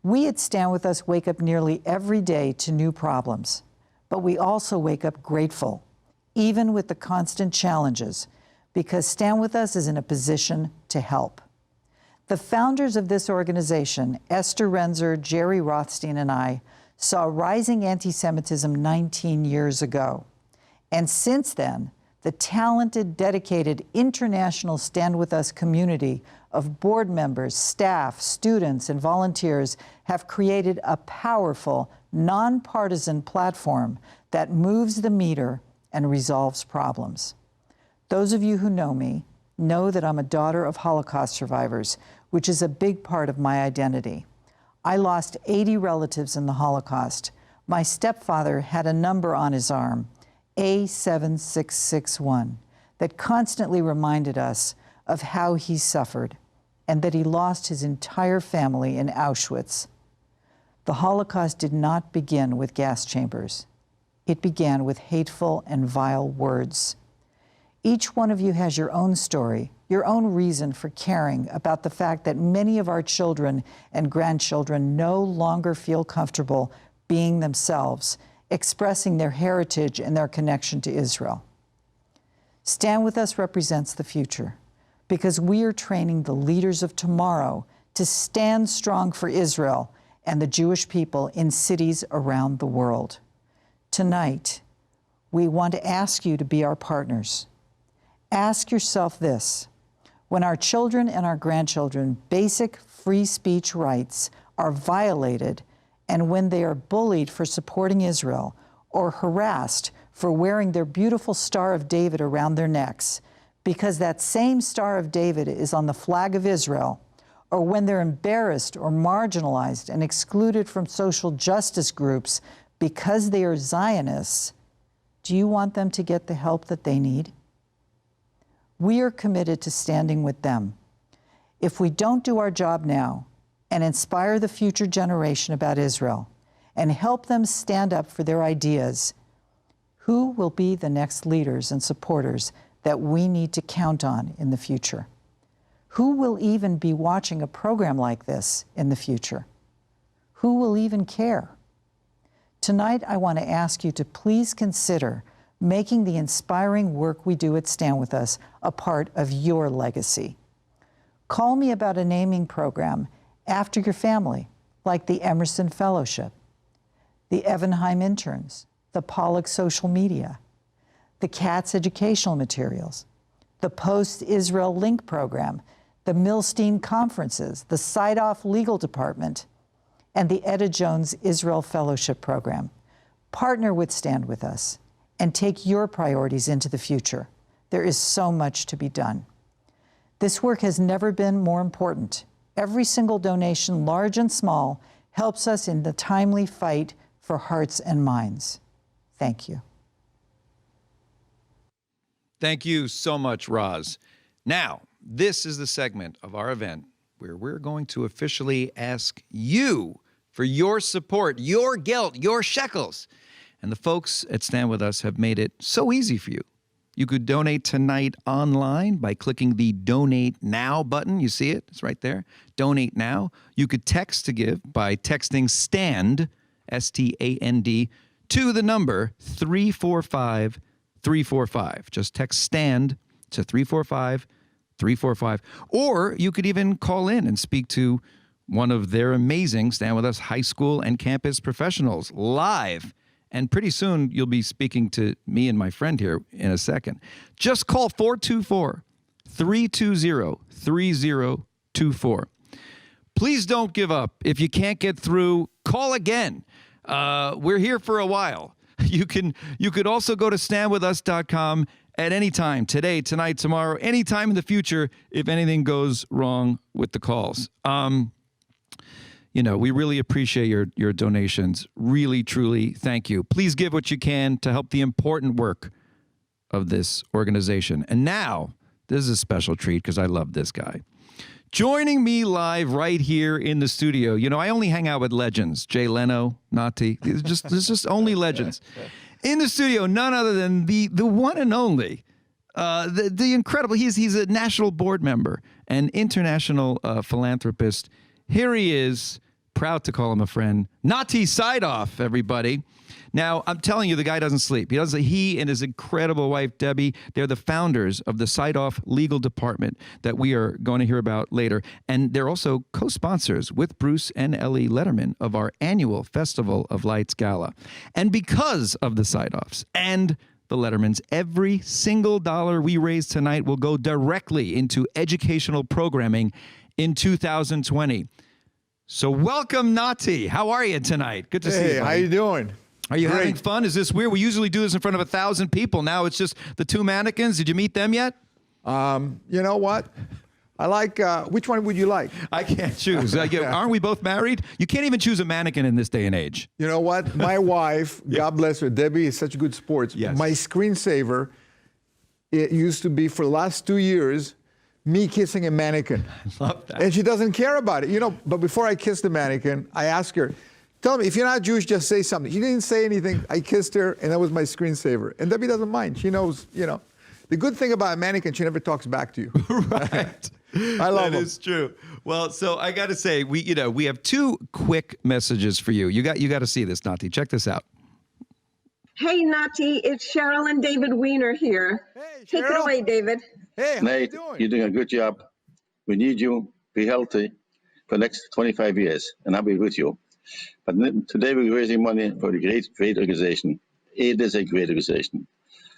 We at Stand With Us wake up nearly every day to new problems, but we also wake up grateful, even with the constant challenges, because Stand With Us is in a position to help. The founders of this organization, Esther Renzer, Jerry Rothstein, and I, saw rising anti-Semitism 19 years ago. And since then, the talented, dedicated, international Stand With Us community of board members, staff, students, and volunteers have created a powerful, nonpartisan platform that moves the meter and resolves problems. Those of you who know me know that I'm a daughter of Holocaust survivors, which is a big part of my identity. I lost 80 relatives in the Holocaust. My stepfather had a number on his arm, A7661, that constantly reminded us of how he suffered and that he lost his entire family in Auschwitz. The Holocaust did not begin with gas chambers. It began with hateful and vile words. Each one of you has your own story, your own reason for caring about the fact that many of our children and grandchildren no longer feel comfortable being themselves, expressing their heritage and their connection to Israel. Stand With Us represents the future because we are training the leaders of tomorrow to stand strong for Israel and the Jewish people in cities around the world. Tonight, we want to ask you to be our partners. Ask yourself this: when our children and our grandchildren basic free speech rights are violated, and when they are bullied for supporting Israel or harassed for wearing their beautiful Star of David around their necks, because that same Star of David is on the flag of Israel, or when they're embarrassed or marginalized and excluded from social justice groups because they are Zionists, do you want them to get the help that they need? We are committed to standing with them. If we don't do our job now and inspire the future generation about Israel and help them stand up for their ideas, who will be the next leaders and supporters that we need to count on in the future? Who will even be watching a program like this in the future? Who will even care? Tonight, I want to ask you to please consider making the inspiring work we do at Stand With Us a part of your legacy. Call me about a naming program after your family, like the Emerson Fellowship, the Evenheim Interns, the Pollock Social Media, the Katz Educational Materials, the Post-Israel Link Program, the Milstein Conferences, the Seidoff Legal Department, and the Etta Jones Israel Fellowship Program. Partner with Stand With Us and take your priorities into the future. There is so much to be done. This work has never been more important. Every single donation, large and small, helps us in the timely fight for hearts and minds. Thank you. Thank you so much, Roz. Now, this is the segment of our event where we're going to officially ask you for your support, your guilt, your shekels. And the folks at Stand With Us have made it so easy for you. You could donate tonight online by clicking the Donate Now button. You see it? It's right there. Donate Now. You could text to give by texting STAND, S-T-A-N-D, to the number 345-345. Just text STAND to 345-345. Or you could even call in and speak to one of their amazing Stand With Us high school and campus professionals live. And pretty soon, you'll be speaking to me and my friend here in a second. Just call 424-320-3024. Please don't give up. If you can't get through, call again. We're here for a while. You could also go to standwithus.com at any time, today, tonight, tomorrow, anytime in the future, if anything goes wrong with the calls. We really appreciate your donations. Really, truly, thank you. Please give what you can to help the important work of this organization. And now, this is a special treat because I love this guy. Joining me live right here in the studio. I only hang out with legends. Jay Leno, Nati. There's just only legends. In the studio, none other than the one and only, the incredible, he's a national board member and international philanthropist. Here he is, proud to call him a friend, Nati Sidoff, everybody. Now, I'm telling you, the guy doesn't sleep. He and his incredible wife, Debbie, they're the founders of the Sidoff Legal Department that we are going to hear about later. And they're also co-sponsors with Bruce and Ellie Letterman of our annual Festival of Lights Gala. And because of the Sidoffs and the Lettermans, every single dollar we raise tonight will go directly into educational programming in 2020. So welcome, Nati. How are you tonight? Good to see you. Hey, how you doing? Are you Great. having fun? Is this weird? We usually do this in front of 1,000 people. Now it's just the two mannequins. Did you meet them yet? You know what? I like, which one would you like? I can't choose. Aren't we both married? You can't even choose a mannequin in this day and age. You know what? My wife, God bless her, Debbie is such good sports. Yes. My screensaver, it used to be for the last 2 years, me kissing a mannequin. I love that. And she doesn't care about it. But before I kissed the mannequin, I asked her, tell me, if you're not Jewish, just say something. She didn't say anything. I kissed her, and that was my screensaver. And Debbie doesn't mind. She knows, The good thing about a mannequin, she never talks back to you. Right. I love That them. is true. Well, so I got to say, we have two quick messages for you. You got to see this, Nati. Check this out. Hey, Nati, it's Cheryl and David Weiner here. Hey, Take it Cheryl. away, David. Hey, how Nate, you doing? you're doing a good job. We need you. Be healthy for the next 25 years, and I'll be with you. But today we're raising money for a great organization. It is a great organization.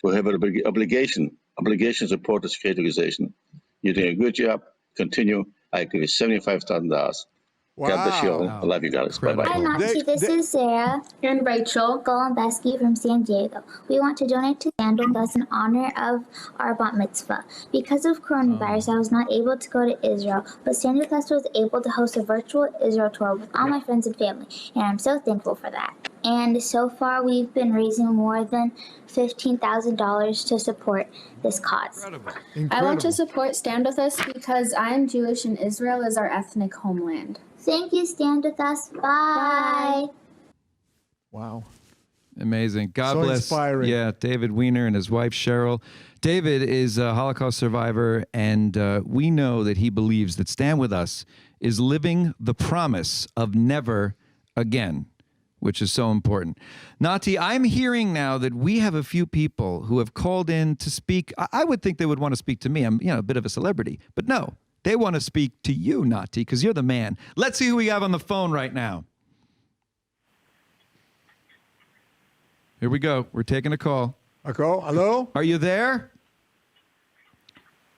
We have an obligation to support this great organization. You're doing a good job. Continue. I give you $75,000. Wow. God bless you all. I love you guys. Bye-bye. Hi, Nazi. This is Sarah and Rachel Golombesky from San Diego. We want to donate to Stand With Us in honor of our bat mitzvah. Because of coronavirus, I was not able to go to Israel, but Stand With Us was able to host a virtual Israel tour with all my friends and family, and I'm so thankful for that. And so far, we've been raising more than $15,000 to support this cause. Incredible. I want to support Stand With Us because I am Jewish and Israel is our ethnic homeland. Thank you, Stand With Us. Bye. Wow. Amazing. God So bless. inspiring. Yeah, David Weiner and his wife, Cheryl. David is a Holocaust survivor, and we know that he believes that Stand With Us is living the promise of never again, which is so important. Nati, I'm hearing now that we have a few people who have called in to speak. I would think they would want to speak to me. I'm a bit of a celebrity, but no. They want to speak to you, Nati, because you're the man. Let's see who we have on the phone right now. Here we go. We're taking a call. Hello? Are you there?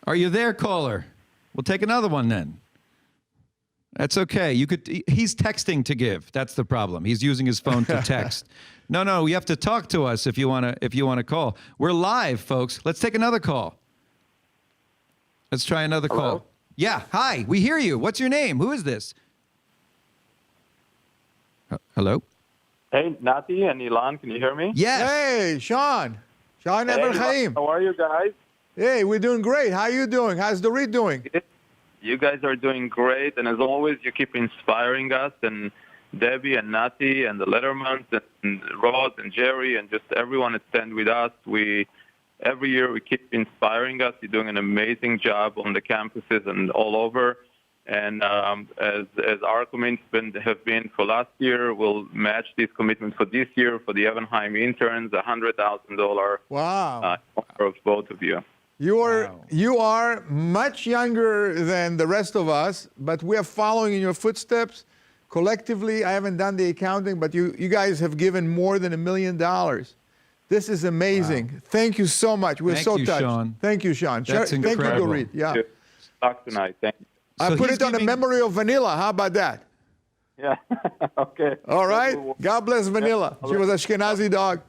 Are you there, caller? We'll take another one then. That's okay. He's texting to give. That's the problem. He's using his phone to text. No, you have to talk to us if you want to call. We're live, folks. Let's take another call. Let's try another call. Yeah, hi, we hear you. What's your name? Who is this? Hello? Hey, Nati and Ilan, can you hear me? Yes. Hey, Sean. Sean Hey, Eberhaim. how are you guys? Hey, we're doing great. How are you doing? How's Dorit doing? You guys are doing great, and as always, you keep inspiring us, and Debbie and Nati and the Lettermans and Rod and Jerry and just everyone that stand with us. Every year we keep inspiring us. You're doing an amazing job on the campuses and all over. And as our commitment have been for last year, we'll match this commitment for this year for the Evenheim interns, $100,000. Wow. Of both of you. You are much younger than the rest of us, but we are following in your footsteps. Collectively, I haven't done the accounting, but you guys have given more than $1 million. This is amazing. Wow. Thank you so much. We're so touched. Sean. Thank you, Sean. That's incredible. Thank you, Dorit. Yeah. Talk tonight. Thank you. I put it on the memory of Vanilla. How about that? Yeah. Okay. All right. God bless Vanilla. She was Ashkenazi dog.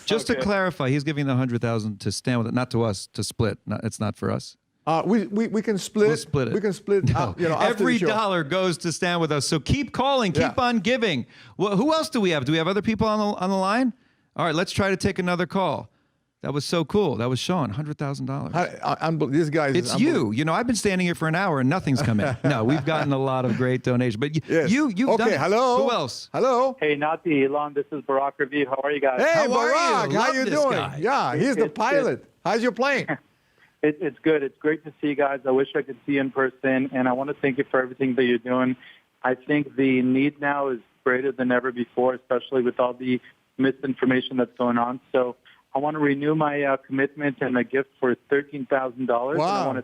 Just to clarify, he's giving the $100,000 to Stand With It, not to us, to split. It's not for us. We can split. We'll split it. We can split. No. Every dollar goes to Stand With Us. So keep calling. Keep on giving. Well, who else do we have? Do we have other people on the line? All right, let's try to take another call. That was so cool. That was Sean, $100,000. This guy is It's you. I've been standing here for an hour and nothing's come in. No, we've gotten a lot of great donations. But you've done it. Hello. Who else? Hello. Hey, Nati, Elon, this is Barack Raviv. How are you guys? Hey, How are Barack. you? How Love you this doing? guy. Yeah, he's the pilot. How's your plane? It's good. It's great to see you guys. I wish I could see you in person, and I want to thank you for everything that you're doing. I think the need now is greater than ever before, especially with all the misinformation that's going on. So I want to renew my commitment and a gift for $13,000. Wow. And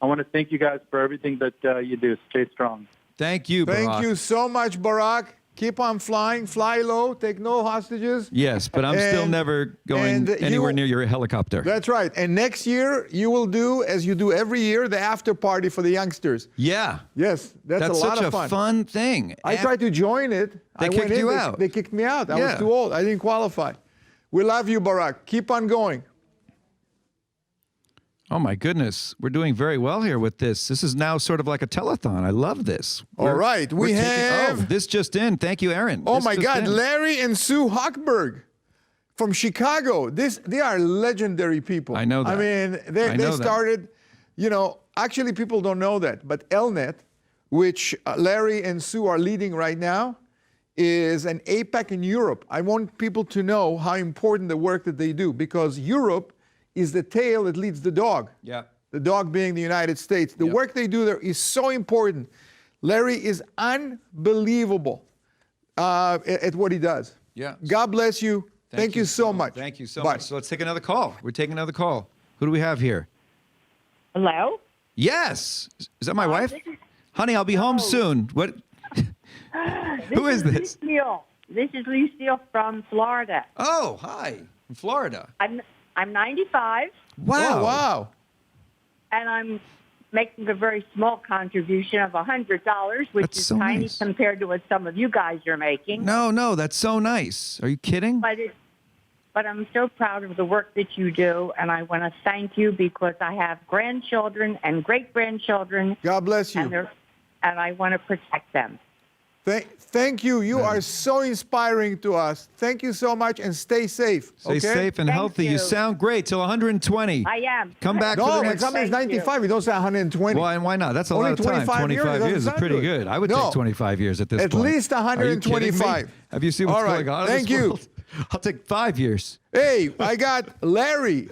I want to thank you guys for everything that you do. Stay strong. Thank you, Barack. Thank you so much, Barack. Keep on flying. Fly low. Take no hostages. Yes, but I'm still never going anywhere near your helicopter. That's right. And next year, you will do, as you do every year, the after party for the youngsters. Yeah. Yes, that's a lot such of fun. a fun thing. I tried to join it. They kicked you out. They kicked me out. I Yeah. was too old. I didn't qualify. We love you, Barack. Keep on going. Oh, my goodness. We're doing very well here with this. This is now sort of like a telethon. I love this. All right. We have... Oh, this just in. Thank you, Aaron. Oh, This my just God. in. Larry and Sue Hochberg from Chicago. They are legendary people. I know that. I mean, they started, actually people don't know that, but Elnet, which Larry and Sue are leading right now, is an APEC in Europe. I want people to know how important the work that they do, because Europe is the tail that leads the dog. Yeah. The dog being the United States. The work they do there is so important. Larry is unbelievable at what he does. Yeah. God bless you. Thank you so much. Thank you so Bye. much. So let's take another call. We're taking another call. Who do we have here? Hello? Yes. Is that my wife? Honey, I'll be home soon. What? Who is this? Lucille. This is Lucille from Florida. Oh, hi. From Florida. I'm 95. Wow. Oh, wow. And I'm making a very small contribution of $100, which That's is so tiny nice. compared to what some of you guys are making. No, that's so nice. Are you kidding? But I'm so proud of the work that you do, and I want to thank you because I have grandchildren and great-grandchildren. God bless you. And I want to protect them. Thank you. You are so inspiring to us. Thank you so much, and stay safe. Stay safe and healthy. You sound great till 120. I am. Come back for the No, next... my company's 95. You don't say 120. Well, and why not? That's a Only lot of time. 25 years is doesn't pretty sound good. I would take 25 years at this At point. least Are you kidding me? 125. Have you seen what's All right. going on Thank in this you. world? I'll take 5 years. Hey, I got Larry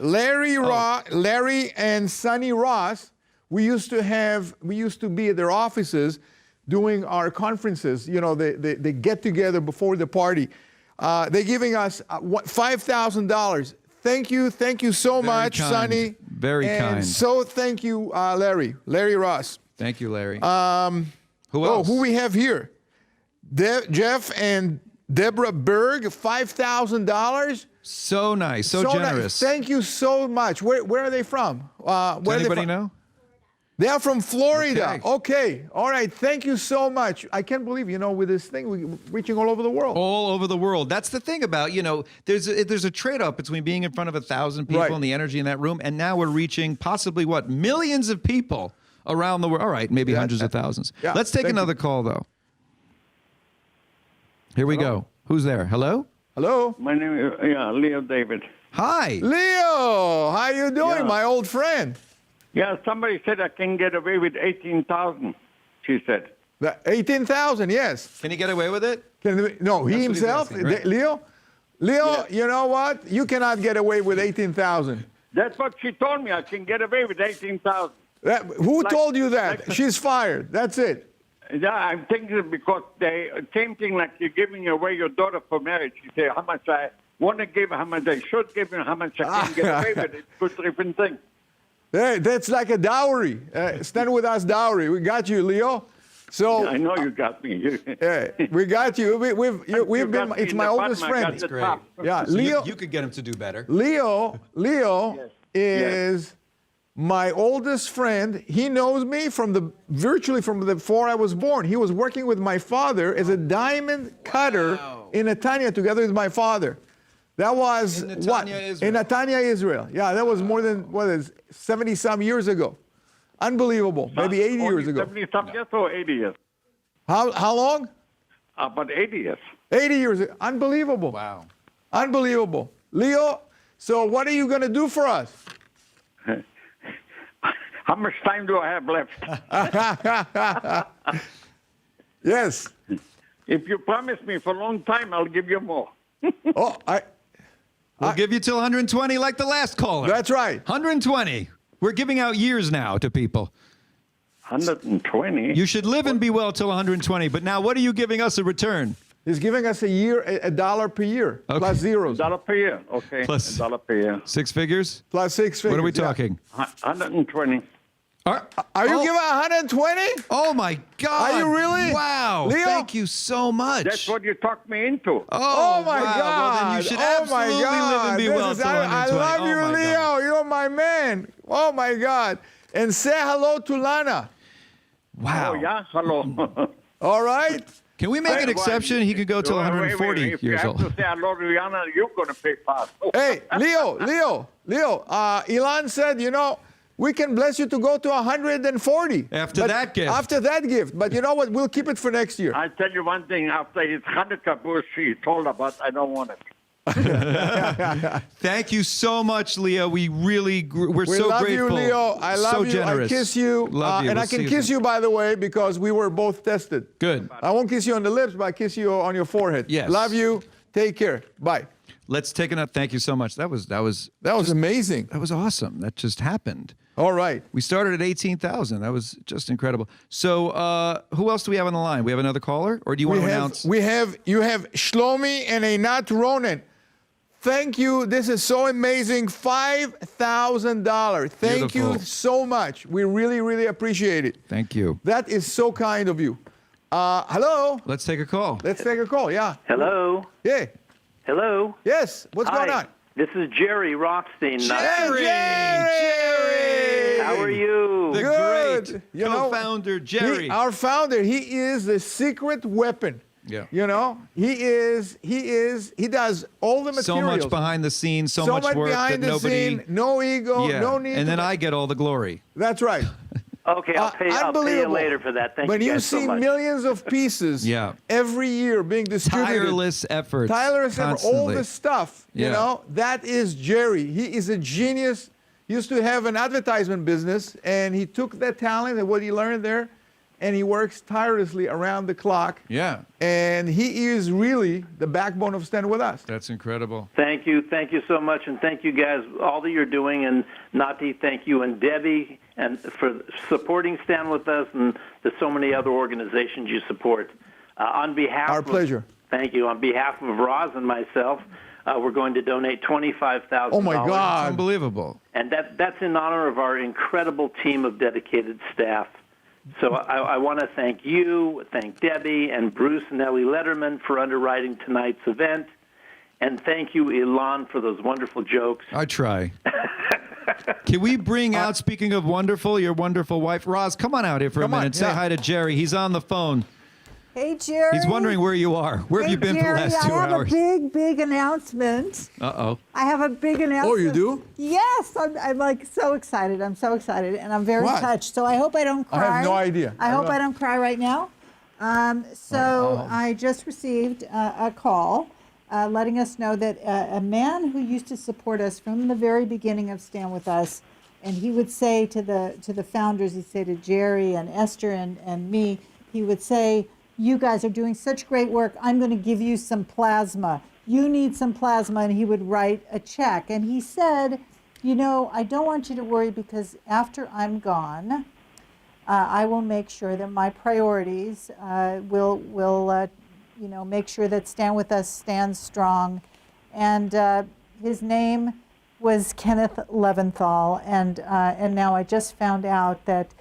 and Sonny Ross. We used to be at their offices doing our conferences. They get together before the party. They're giving us $5,000. Thank you so much, kind. Sonny. Very kind. So thank you, Larry Ross. Thank you, Larry. Who else? Who we have here? Jeff and Deborah Berg, $5,000. So nice, so generous. Nice. Thank you so much. Where are they from? Does anybody know? They are from Florida. Okay. All right. Thank you so much. I can't believe, with this thing, we're reaching all over the world. All over the world. That's the thing about, there's a trade-off between being in front of 1,000 people and the energy in that room, and now we're reaching possibly, millions of people around the world. All right, maybe hundreds of thousands. Yeah, Let's take another call, though. Here we go. Who's there? Hello? Hello? My name is Leo David. Hi. Leo, how you doing, my old friend? Yeah, somebody said I can get away with 18,000, she said. 18,000, yes. Can he get away with it? No, he That's himself, what he's asking, right? Leo, Yeah. You know what? You cannot get away with 18,000. That's what she told me. I can get away with 18,000. Who told you that? She's fired. That's it. Yeah, I'm thinking because same thing like you're giving away your daughter for marriage. You say how much I want to give, how much I should give, and how much I can get away with. It's two different things. Hey, that's like a dowry. Stand with us, dowry. We got you, Leo. So Yeah, I know you got me. we got you. We've been. It's my oldest friend. That's great. Yeah, So Leo. you could get him to do better. Leo is my oldest friend. He knows me virtually from before I was born. He was working with my father as a diamond cutter in Netanya together with my father. That was In Netanya, Israel. In Netanya, Israel. Yeah, that was more than 70-some years ago. Unbelievable. Maybe 80 years ago. 70-some years or 80 years? How long? About 80 years. 80 years ago. Unbelievable. Wow. Unbelievable. Leo, so what are you going to do for us? How much time do I have left? Yes. If you promise me for a long time, I'll give you more. We'll give you till 120 like the last caller. That's right. 120. We're giving out years now to people. 120. You should live and be well till 120. But now, what are you giving us in return? He's giving us $1 per year, plus zeros. $1 per year, okay. Plus $1 per year. 6 figures? Plus 6 figures. What are we talking? 120. Are you giving 120? Oh my God! Are you really? Wow! Leo? Thank you so much. That's what you talked me into. Oh my wow. God! Well, then you should oh my absolutely God! live and be This well is- till I 120. love Oh you, my Leo. God. You're my man. Oh my God! And say hello to Lana. Wow. Oh, yeah? Hello. All right. Can we make an exception? He could go till 140 If years you old. have to say hello to Rihanna, you're going to pay fast. Hey, Leo. Elon said, we can bless you to go to 140. After that gift. After that gift. But you know what? We'll keep it for next year. I tell you one thing. After his Hanukkah bush he told about, I don't want it. Thank you so much, Leo. We really, we're so love grateful. you, Leo. I love so you. generous. I kiss you. Love you. And We'll I can see kiss soon. you, by the way, because we were both tested. Good. I won't kiss you on the lips, but I kiss you on your forehead. Yes. Love you. Take care. Bye. Let's take another. Thank you so much. That was amazing. That was awesome. That just happened. All right. We started at 18,000. That was just incredible. So, who else do we have on the line? We have another caller, or do you want to announce? You have Shlomi and Einat Ronen. Thank you. This is so amazing. $5,000. Thank you Beautiful. so much. We really, really appreciate it. Thank you. That is so kind of you. Hello. Let's take a call. Let's take a call. Yeah. Hello. Yeah. Hello. Yes. What's going on? This is Jerry Rothstein. Jerry! How are you? The Good. great co-founder, Jerry. Our founder. He is the secret weapon. Yeah. He does all the materials. So much behind the scenes, so much work behind that the nobody. scene, no ego, no need. And then I get all the glory. That's right. Okay, I'll pay you later for that. Thank when you you guys so see much. millions of pieces every year being distributed. Tireless efforts. Tireless effort. All constantly. the stuff, that is Jerry. He is a genius. He used to have an advertisement business, and he took that talent and what he learned there, and he works tirelessly around the clock. Yeah. And he is really the backbone of Stand With Us. That's incredible. Thank you so much, and thank you guys, all that you're doing, and Nati, thank you, and Debbie, and for supporting Stand With Us, and the so many other organizations you support. On behalf Our pleasure. Thank you. On behalf of Roz and myself, we're going to donate $25,000. Oh my God! Unbelievable. And that's in honor of our incredible team of dedicated staff. So I want to thank you, thank Debbie and Bruce and Ellie Letterman for underwriting tonight's event, and thank you, Ilan, for those wonderful jokes. I try. Can we bring out, speaking of wonderful, your wonderful wife, Roz, come on out here for a minute. Say hi to Jerry. He's on the phone. Hey, Jerry. He's wondering where you are. Where have you been for the last 2 hours? I have a big announcement. Uh-oh. I have a big announcement. Oh, you do? Yes. I'm like so excited. I'm so excited, and I'm very What? touched. So I hope I don't cry. I have no idea. I hope I don't cry right now. I just received a call letting us know that a man who used to support us from the very beginning of Stand With Us, and he would say to the founders, he'd say to Jerry and Esther and me, he would say, "You guys are doing such great work. I'm going to give you some plasma. You need some plasma." And he would write a check. And he said, I don't want you to worry, because after I'm gone, I will make sure that my priorities will make sure that Stand With Us stands strong. And his name was Kenneth Leventhal. And now I just found out that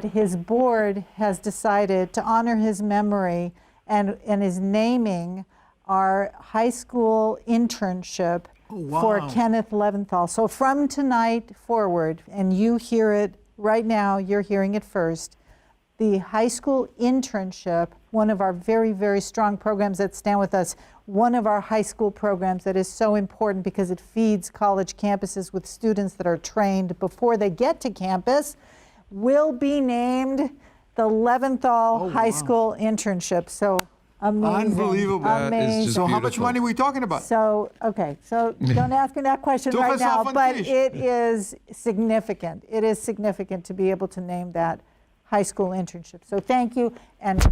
his board has decided to honor his memory and is naming our high school internship for Kenneth Leventhal. So from tonight forward, and you hear it right now, you're hearing it first, the high school internship, one of our very, very strong programs that Stand With Us, one of our high school programs that is so important because it feeds college campuses with students that are trained before they get to campus, will be named the Leventhal High School Internship. So amazing. Unbelievable. Amazing. So how much money are we talking about? So, okay, so don't ask me that question right now, but it is significant. It is significant to be able to name that high school internship. So thank you, and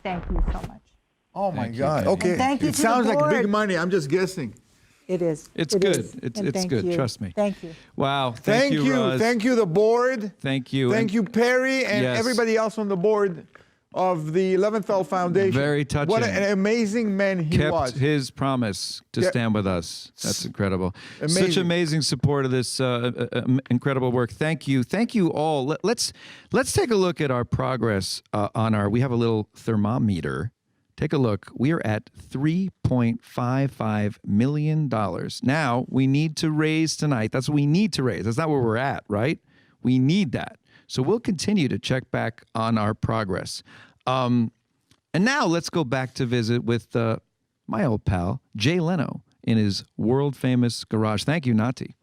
thank you so much. Oh my God. Okay. And thank you it to the sounds like board. big money. I'm just guessing. It is. It's It good. is. It's And thank good. you. Trust me. Thank you. Wow. Thank you. Roz. Thank you, the board. Thank you. Thank you, Perry, and Yes. everybody else on the board of the Leventhal Foundation. Very touching. What an amazing man he Kept was. his promise to stand with us. That's incredible. Such Amazing. amazing support of this incredible work. Thank you. Thank you all. Let's take a look at our progress on our. We have a little thermometer. Take a look. We are at $3.55 million. Now we need to raise tonight. That's what we need to raise. That's not where we're at, right? We need that. So we'll continue to check back on our progress. And now let's go back to visit with my old pal, Jay Leno, in his world-famous garage. Thank you, Nati.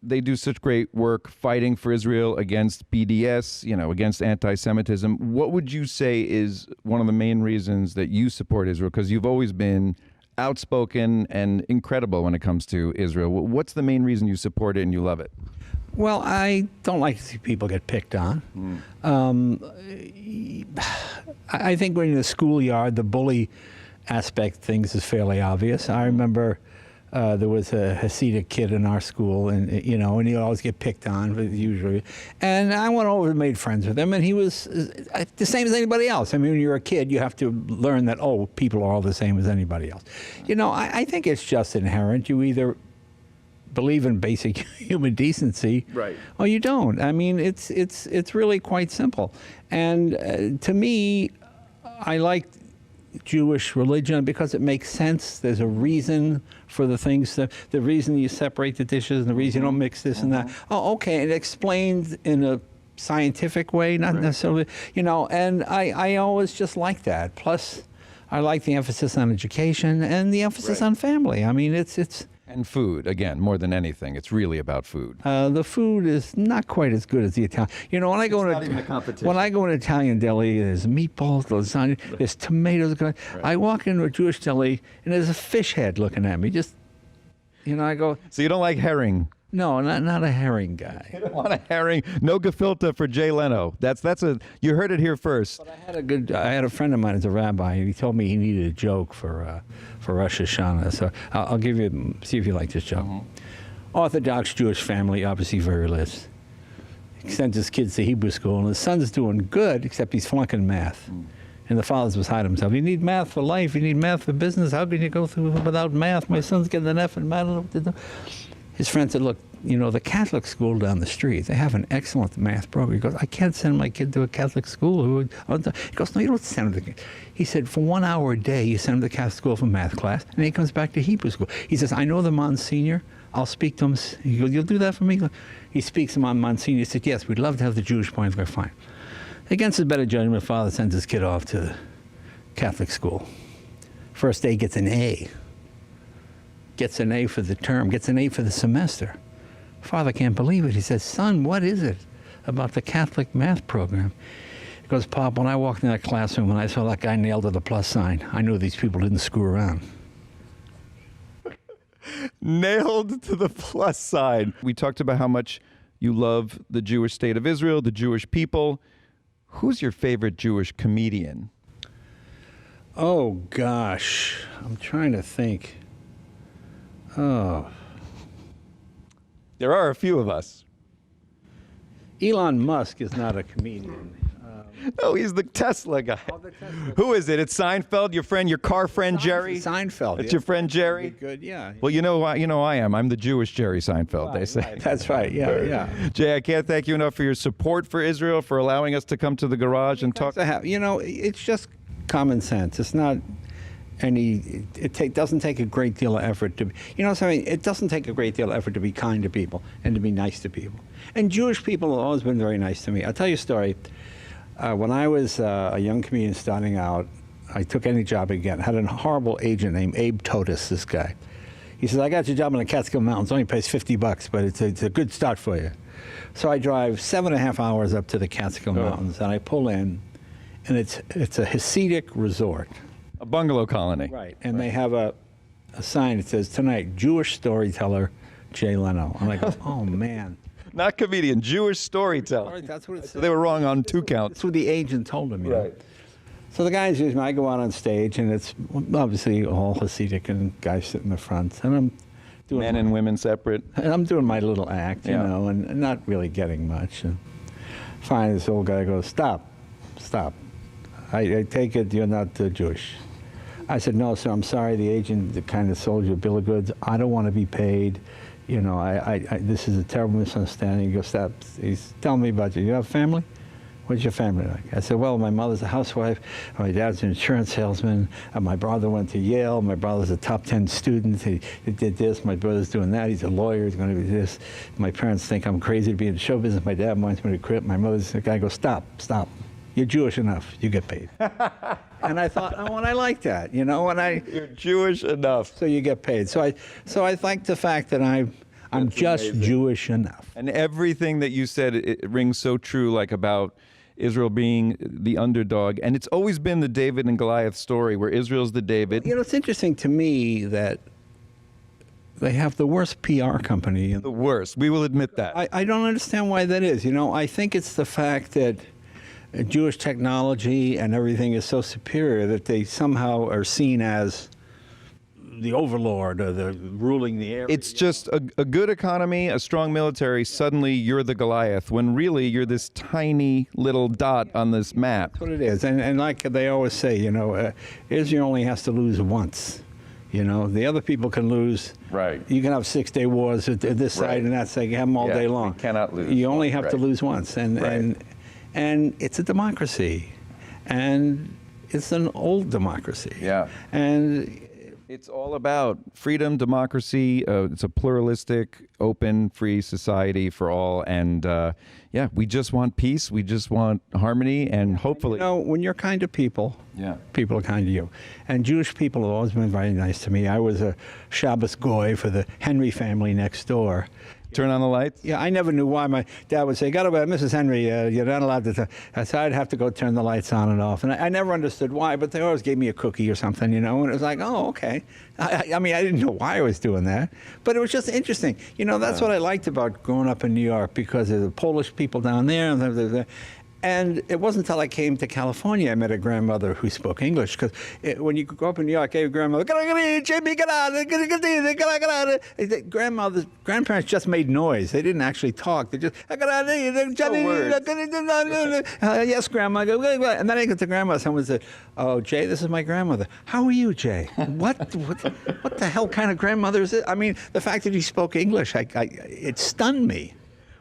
They do such great work fighting for Israel against BDS, against anti-Semitism. What would you say is one of the main reasons that you support Israel? Because you've always been outspoken and incredible when it comes to Israel. What's the main reason you support it and you love it? Well, I don't like to see people get picked on. I think when you're in the schoolyard, the bully aspect of things is fairly obvious. I remember there was a Hasidic kid in our school, and he'd always get picked on, usually. And I went over and made friends with him, and he was the same as anybody else. I mean, when you're a kid, you have to learn that, people are all the same as anybody else. I think it's just inherent. You either believe in basic human decency, right, or you don't. I mean, it's really quite simple. And to me, I like Jewish religion because it makes sense. There's a reason for the things, the reason you separate the dishes and the reason you don't mix this and that. Oh, okay, it explains in a scientific way, not necessarily, and I always just like that. Plus, I like the emphasis on education and the emphasis on family. I mean, it's And food, again, more than anything. It's really about food. the food is not quite as good as the Italian. When I go It's not even a competition. when I go in an Italian deli, there's meatballs, lasagna, there's tomatoes. I walk into a Jewish deli and there's a fish head looking at me. Just, I go. So you don't like herring? No, not a herring guy. You don't want a herring. No gefilte for Jay Leno. You heard it here first. But I had a friend of mine as a rabbi, and he told me he needed a joke for Rosh Hashanah. So I'll give you, see if you like this joke. Orthodox Jewish family, obviously very religious. He sends his kids to Hebrew school, and his son's doing good, except he's flunking math. And the father's beside himself. You need math for life. You need math for business. How can you go through without math? My son's getting an F in math. His friend said, look, the Catholic school down the street, they have an excellent math program. He goes, I can't send my kid to a Catholic school. He goes, no, you don't send him to. He said, for 1 hour a day, you send him to Catholic school for math class, and then he comes back to Hebrew school. He says, I know the Monsignor. I'll speak to him. He goes, you'll do that for me? He speaks to him on Monsignor. He said, yes, we'd love to have the Jewish point. I go, fine. Against his better judgment, the father sends his kid off to Catholic school. First day gets an A. Gets an A for the term, gets an A for the semester. Father can't believe it. He says, son, what is it about the Catholic math program? He goes, Pop, when I walked in that classroom and I saw that guy nailed to the plus sign, I knew these people didn't screw around. Nailed to the plus sign. We talked about how much you love the Jewish state of Israel, the Jewish people. Who's your favorite Jewish comedian? Oh, gosh. I'm trying to think. Oh. There are a few of us. Elon Musk is not a comedian. No, he's the Tesla guy. Oh, the Tesla. Who is it? It's Seinfeld, your car friend Jerry? Seinfeld. It's your friend Jerry? Good, yeah. Well, you know I am. I'm the Jewish Jerry Seinfeld, they say. Right. That's right, yeah. Jay, I can't thank you enough for your support for Israel, for allowing us to come to the garage and talk. It's just common sense. It's not it doesn't take a great deal of effort to, it doesn't take a great deal of effort to be kind to people and to be nice to people. And Jewish people have always been very nice to me. I'll tell you a story. When I was a young comedian starting out, I took any job I get. I had a horrible agent named Abe Totis, this guy. He says, I got your job in the Catskill Mountains. It only pays $50, but it's a good start for you. So I drive 7.5 hours up to the Catskill Mountains, and I pull in, and it's a Hasidic resort. A bungalow colony. Right, and they have a sign that says, tonight, Jewish storyteller Jay Leno. And I go, oh, man. Not comedian, Jewish storyteller. That's what it said. They were wrong on 2 counts. That's what the agent told him. Right. So the guys use me. I go out on stage, and it's obviously all Hasidic, and guys sit in the front. And I'm doing Men and women separate. And I'm doing my little act, you Yeah. know, and not really getting much. And finally, this old guy goes, "Stop, stop. I take it you're not Jewish." I said, "No, sir, I'm sorry. The agent that kind of sold you a bill of goods. I don't want to be paid. You know, this is a terrible misunderstanding." He goes, "Stop." He's telling me about you. You have family? What's your family like? I said, "Well, my mother's a housewife, my dad's an insurance salesman, my brother went to Yale, my brother's a top 10 student, he did this, my brother's doing that, he's a lawyer, he's going to be this. My parents think I'm crazy to be in the show business, my dad wants me to quit, my mother's the guy goes, stop, you're Jewish enough, you get paid." And I thought, oh, and I like that, you know, you're Jewish enough. So you get paid. So I like the fact that I'm just amazing. Jewish enough. And everything that you said, it rings so true, like about Israel being the underdog. And it's always been the David and Goliath story, where Israel's the David. You know, it's interesting to me that they have the worst PR company. The worst. We will admit that. I don't understand why that is. You know, I think it's the fact that Jewish technology and everything is so superior that they somehow are seen as the overlord or the ruling the area. It's just a good economy, a strong military. Suddenly you're the Goliath, when really you're this tiny little dot on this map. That's what it is. And like they always say, you know, Israel only has to lose once. You know, the other people can lose. Right. You can have 6-day wars at this side and that side. You have them all day long. You cannot lose. You only have to lose once. And it's a democracy. And it's an old democracy. Yeah. And it's all about freedom, democracy. It's a pluralistic, open, free society for all. And yeah, we just want peace. We just want harmony, and hopefully. You know, when you're kind to people, people are kind to you. And Jewish people have always been very nice to me. I was a Shabbos goy for the Henry family next door. Turn on the lights? Yeah, I never knew why. My dad would say, Mrs. Henry, you're not allowed to. So I'd have to go turn the lights on and off. And I never understood why, but they always gave me a cookie or something, you know, and it was like, oh, okay. I mean, I didn't know why I was doing that, but it was just interesting. You know, that's what I liked about growing up in New York, because there's the Polish people down there, and it wasn't until I came to California I met a grandmother who spoke English. Because when you grow up in New York, your grandmother, grandparents just made noise. They didn't actually talk. They just, yes, grandma. And then I get to grandma. Someone said, "Oh, Jay, this is my grandmother. How are you, Jay?" What the hell kind of grandmother is it? I mean, the fact that he spoke English, it stunned me.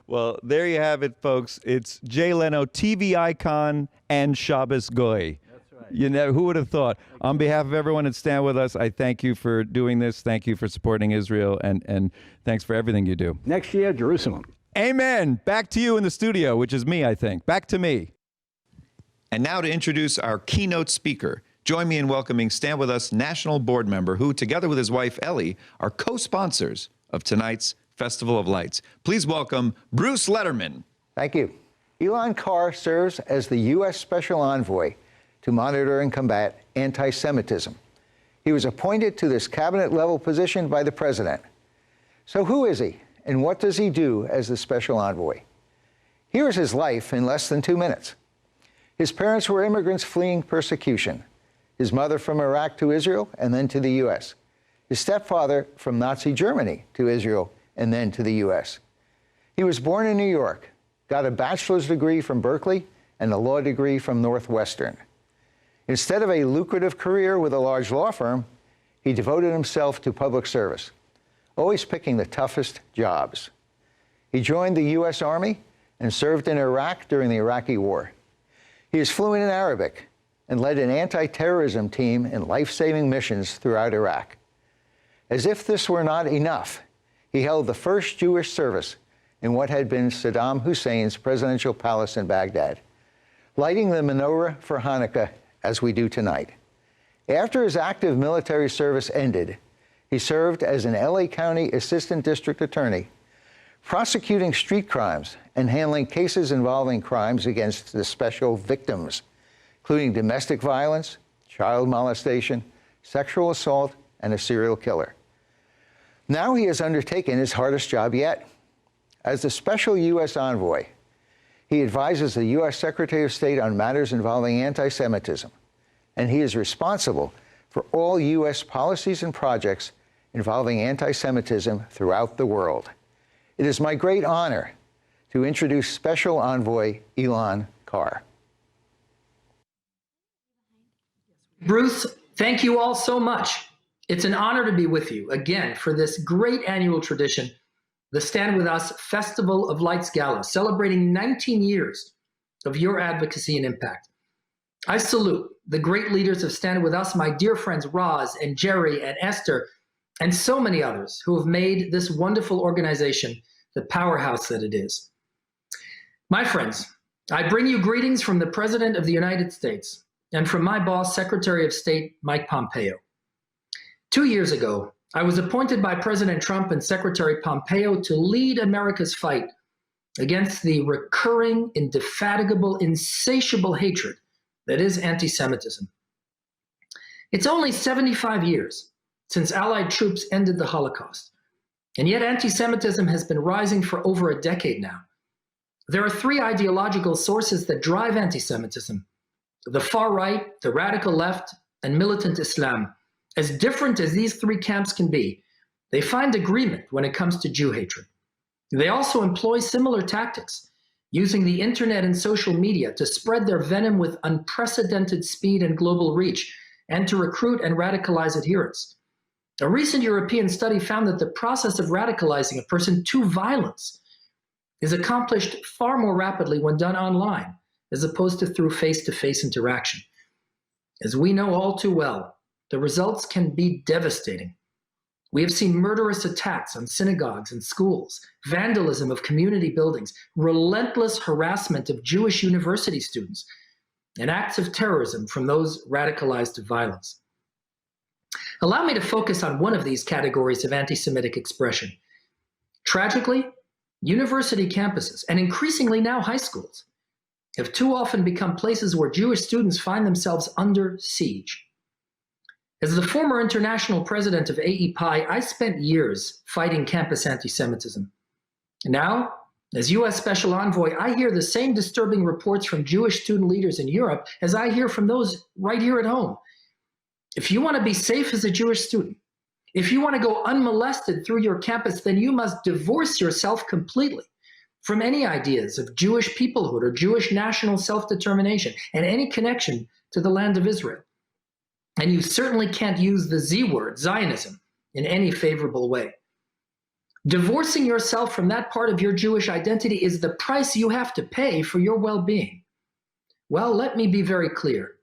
Well, there you have it, folks. It's Jay Leno, TV icon and Shabbos goy. That's right. You know, who would have thought? On behalf of everyone at Stand With Us, I thank you for doing this. Thank you for supporting Israel, and thanks for everything you do. Next year, Jerusalem. Amen. Back to you in the studio, which is me, I think. Back to me. And now to introduce our keynote speaker. Join me in welcoming Stand With Us national board member, who, together with his wife, Ellie, are co-sponsors of tonight's Festival of Lights. Please welcome Bruce Letterman. Thank you. Elon Carr serves as the U.S. Special Envoy to monitor and combat anti-Semitism. He was appointed to this cabinet-level position by the president. So who is he, and what does he do as the Special Envoy? Here is his life in less than 2 minutes. His parents were immigrants fleeing persecution. His mother from Iraq to Israel and then to the U.S. His stepfather from Nazi Germany to Israel and then to the U.S. He was born in New York, got a bachelor's degree from Berkeley and a law degree from Northwestern. Instead of a lucrative career with a large law firm, he devoted himself to public service, always picking the toughest jobs. He joined the U.S. Army and served in Iraq during the Iraqi War. He is fluent in Arabic and led an anti-terrorism team in life-saving missions throughout Iraq. As if this were not enough, he held the first Jewish service in what had been Saddam Hussein's presidential palace in Baghdad, lighting the menorah for Hanukkah as we do tonight. After his active military service ended, he served as an LA County Assistant District Attorney, prosecuting street crimes and handling cases involving crimes against the special victims, including domestic violence, child molestation, sexual assault, and a serial killer. Now he has undertaken his hardest job yet. As the special U.S. envoy, he advises the U.S. Secretary of State on matters involving anti-Semitism, and he is responsible for all U.S. policies and projects involving anti-Semitism throughout the world. It is my great honor to introduce Special Envoy Elan Carr. Bruce, thank you all so much. It's an honor to be with you again for this great annual tradition, the Stand With Us Festival of Lights Gala, celebrating 19 years of your advocacy and impact. I salute the great leaders of Stand With Us, my dear friends Roz and Jerry and Esther, and so many others who have made this wonderful organization the powerhouse that it is. My friends, I bring you greetings from the President of the United States and from my boss, Secretary of State Mike Pompeo. 2 years ago, I was appointed by President Trump and Secretary Pompeo to lead America's fight against the recurring, indefatigable, insatiable hatred that is anti-Semitism. It's only 75 years since Allied troops ended the Holocaust, and yet anti-Semitism has been rising for over a decade now. There are three ideological sources that drive anti-Semitism: the far right, the radical left, and militant Islam. As different as these three camps can be, they find agreement when it comes to Jew hatred. They also employ similar tactics, using the internet and social media to spread their venom with unprecedented speed and global reach, and to recruit and radicalize adherents. A recent European study found that the process of radicalizing a person to violence is accomplished far more rapidly when done online, as opposed to through face-to-face interaction. As we know all too well, the results can be devastating. We have seen murderous attacks on synagogues and schools, vandalism of community buildings, relentless harassment of Jewish university students, and acts of terrorism from those radicalized to violence. Allow me to focus on one of these categories of anti-Semitic expression. Tragically, university campuses, and increasingly now high schools, have too often become places where Jewish students find themselves under siege. As the former international president of AEPI, I spent years fighting campus anti-Semitism. Now, as U.S. Special Envoy, I hear the same disturbing reports from Jewish student leaders in Europe as I hear from those right here at home. If you want to be safe as a Jewish student, if you want to go unmolested through your campus, then you must divorce yourself completely from any ideas of Jewish peoplehood or Jewish national self-determination and any connection to the land of Israel. And you certainly can't use the Z word, Zionism, in any favorable way. Divorcing yourself from that part of your Jewish identity is the price you have to pay for your well-being. Well, let me be very clear.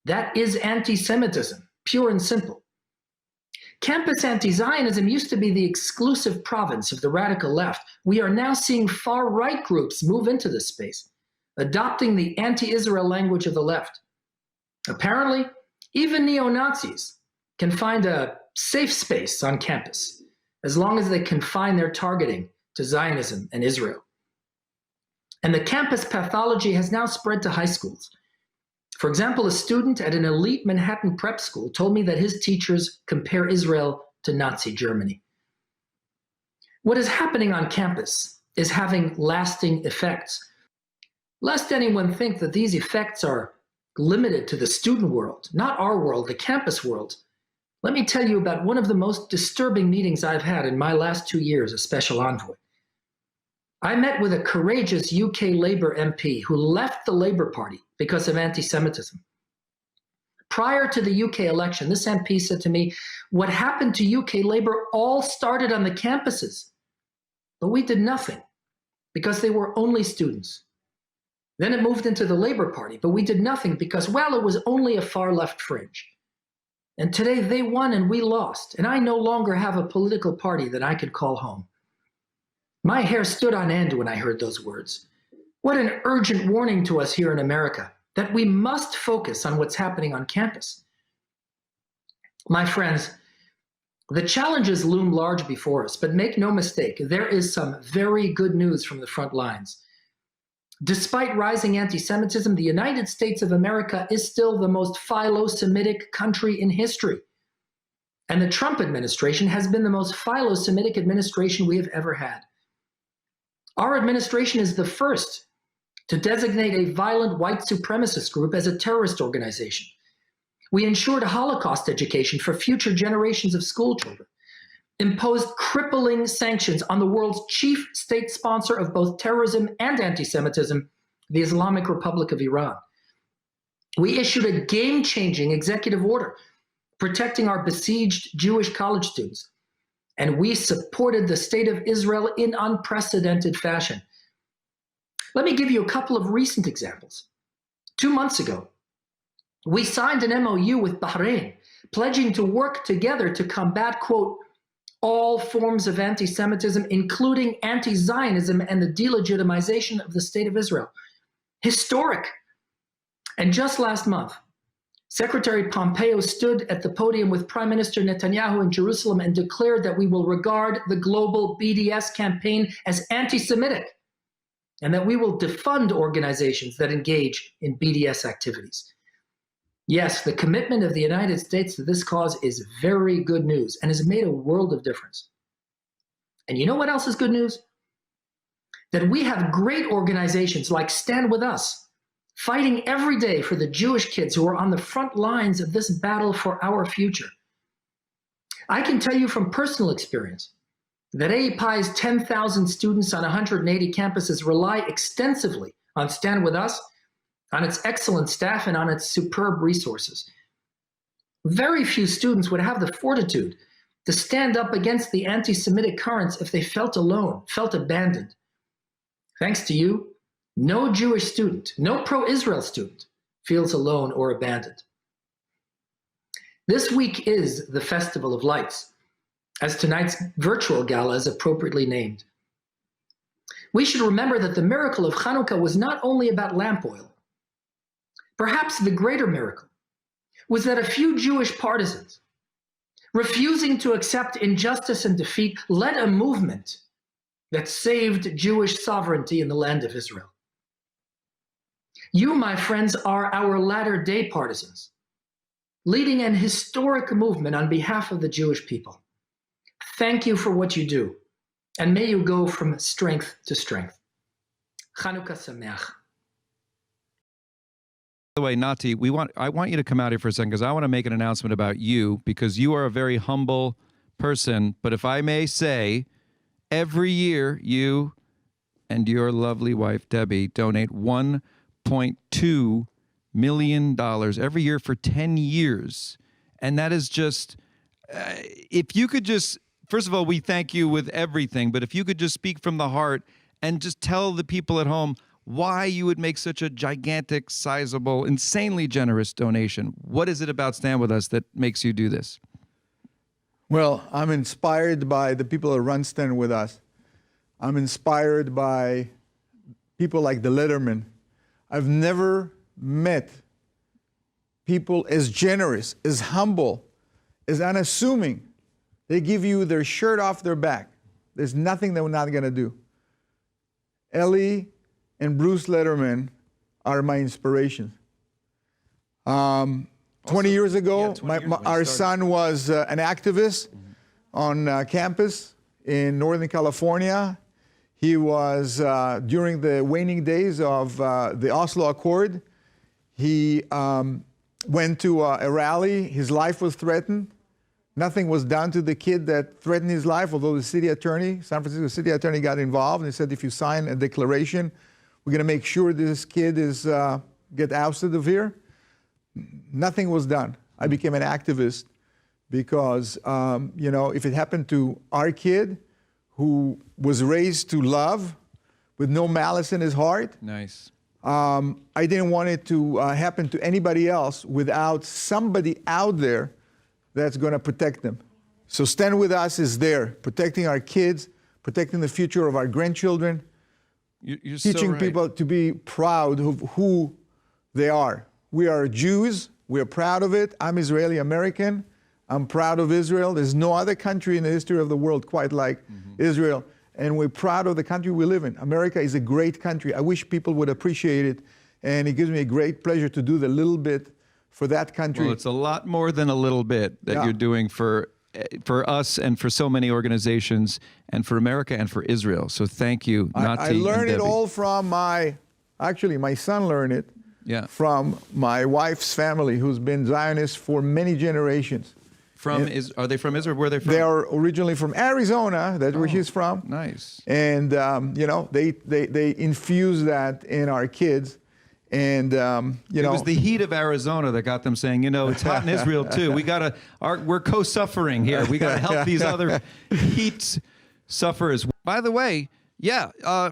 That is anti-Semitism, pure and simple. Campus anti-Zionism used to be the exclusive province of the radical left. We are now seeing far-right groups move into this space, adopting the anti-Israel language of the left. Apparently, even neo-Nazis can find a safe space on campus, as long as they confine their targeting to Zionism and Israel. And the campus pathology has now spread to high schools. For example, a student at an elite Manhattan prep school told me that his teachers compare Israel to Nazi Germany. What is happening on campus is having lasting effects. Lest anyone think that these effects are limited to the student world, not our world, the campus world, let me tell you about one of the most disturbing meetings I've had in my last 2 years as Special Envoy. I met with a courageous UK Labour MP who left the Labour Party because of anti-Semitism. Prior to the UK election, this MP said to me, what happened to UK Labour all started on the campuses, but we did nothing because they were only students. Then it moved into the Labour Party, but we did nothing because, well, it was only a far left fringe. And today they won and we lost, and I no longer have a political party that I could call home. My hair stood on end when I heard those words. What an urgent warning to us here in America, that we must focus on what's happening on campus. My friends, the challenges loom large before us, but make no mistake, there is some very good news from the front lines. Despite rising anti-Semitism, the United States of America is still the most philo-Semitic country in history. And the Trump administration has been the most philo-Semitic administration we have ever had. Our administration is the first to designate a violent white supremacist group as a terrorist organization. We ensured a Holocaust education for future generations of school children. imposed crippling sanctions on the world's chief state sponsor of both terrorism and anti-Semitism, the Islamic Republic of Iran. We issued a game-changing executive order protecting our besieged Jewish college students, and we supported the state of Israel in unprecedented fashion. Let me give you a couple of recent examples. 2 months ago, we signed an MOU with Bahrain, pledging to work together to combat, quote, all forms of anti-Semitism, including anti-Zionism and the delegitimization of the state of Israel. Historic. And just last month, Secretary Pompeo stood at the podium with Prime Minister Netanyahu in Jerusalem and declared that we will regard the global BDS campaign as anti-Semitic and that we will defund organizations that engage in BDS activities. Yes, the commitment of the United States to this cause is very good news and has made a world of difference. And you know what else is good news? That we have great organizations like Stand With Us, fighting every day for the Jewish kids who are on the front lines of this battle for our future. I can tell you from personal experience that AEPI's 10,000 students on 180 campuses rely extensively on Stand With Us, on its excellent staff, and on its superb resources. Very few students would have the fortitude to stand up against the anti-Semitic currents if they felt alone, felt abandoned. Thanks to you, no Jewish student, no pro-Israel student feels alone or abandoned. This week is the Festival of Lights, as tonight's virtual gala is appropriately named. We should remember that the miracle of Hanukkah was not only about lamp oil. Perhaps the greater miracle was that a few Jewish partisans, refusing to accept injustice and defeat, led a movement that saved Jewish sovereignty in the land of Israel. You, my friends, are our latter-day partisans, leading an historic movement on behalf of the Jewish people. Thank you for what you do, and may you go from strength to strength. Chanukah Sameach. By the way, Nati, I want you to come out here for a second because I want to make an announcement about you because you are a very humble person. But if I may say, every year you and your lovely wife, Debbie, donate $1.2 million every year for 10 years. And that is just, if you could just, first of all, we thank you with everything. But if you could just speak from the heart and just tell the people at home why you would make such a gigantic, sizable, insanely generous donation. What is it about Stand With Us that makes you do this? Well, I'm inspired by the people that run Stand With Us. I'm inspired by people like the Letterman. I've never met people as generous, as humble, as unassuming. They give you their shirt off their back. There's nothing that we're not going to do. Ellie and Bruce Letterman are my inspirations. 20 years ago, our son was an activist on campus in Northern California. He was, during the waning days of the Oslo Accord, he went to a rally. His life was threatened. Nothing was done to the kid that threatened his life, although the city attorney, San Francisco city attorney, got involved. And he said, if you sign a declaration, we're going to make sure this kid is get ousted of here. Nothing was done. I became an activist because, you know, if it happened to our kid who was raised to love with no malice in his heart, nice. I didn't want it to happen to anybody else without somebody out there that's going to protect them. So Stand With Us is there, protecting our kids, protecting the future of our grandchildren, You're teaching so right. people to be proud of who they are. We are Jews. We are proud of it. I'm Israeli American. I'm proud of Israel. There's no other country in the history of the world quite like Israel. And we're proud of the country we live in. America is a great country. I wish people would appreciate it. And it gives me a great pleasure to do the little bit for that country. Well, it's a lot more than a little bit that you're doing for us and for so many organizations and for America and for Israel. So thank you, Nati. I learned it all from my son learned it from my wife's family, who's been Zionist for many generations. Are they from Israel? Where are they from? They are originally from Arizona. That's where he's from. Nice. And they infuse that in our kids. And it was the heat of Arizona that got them saying, it's hot in Israel too. We're co-suffering here. We got to help these other heat sufferers. By the way,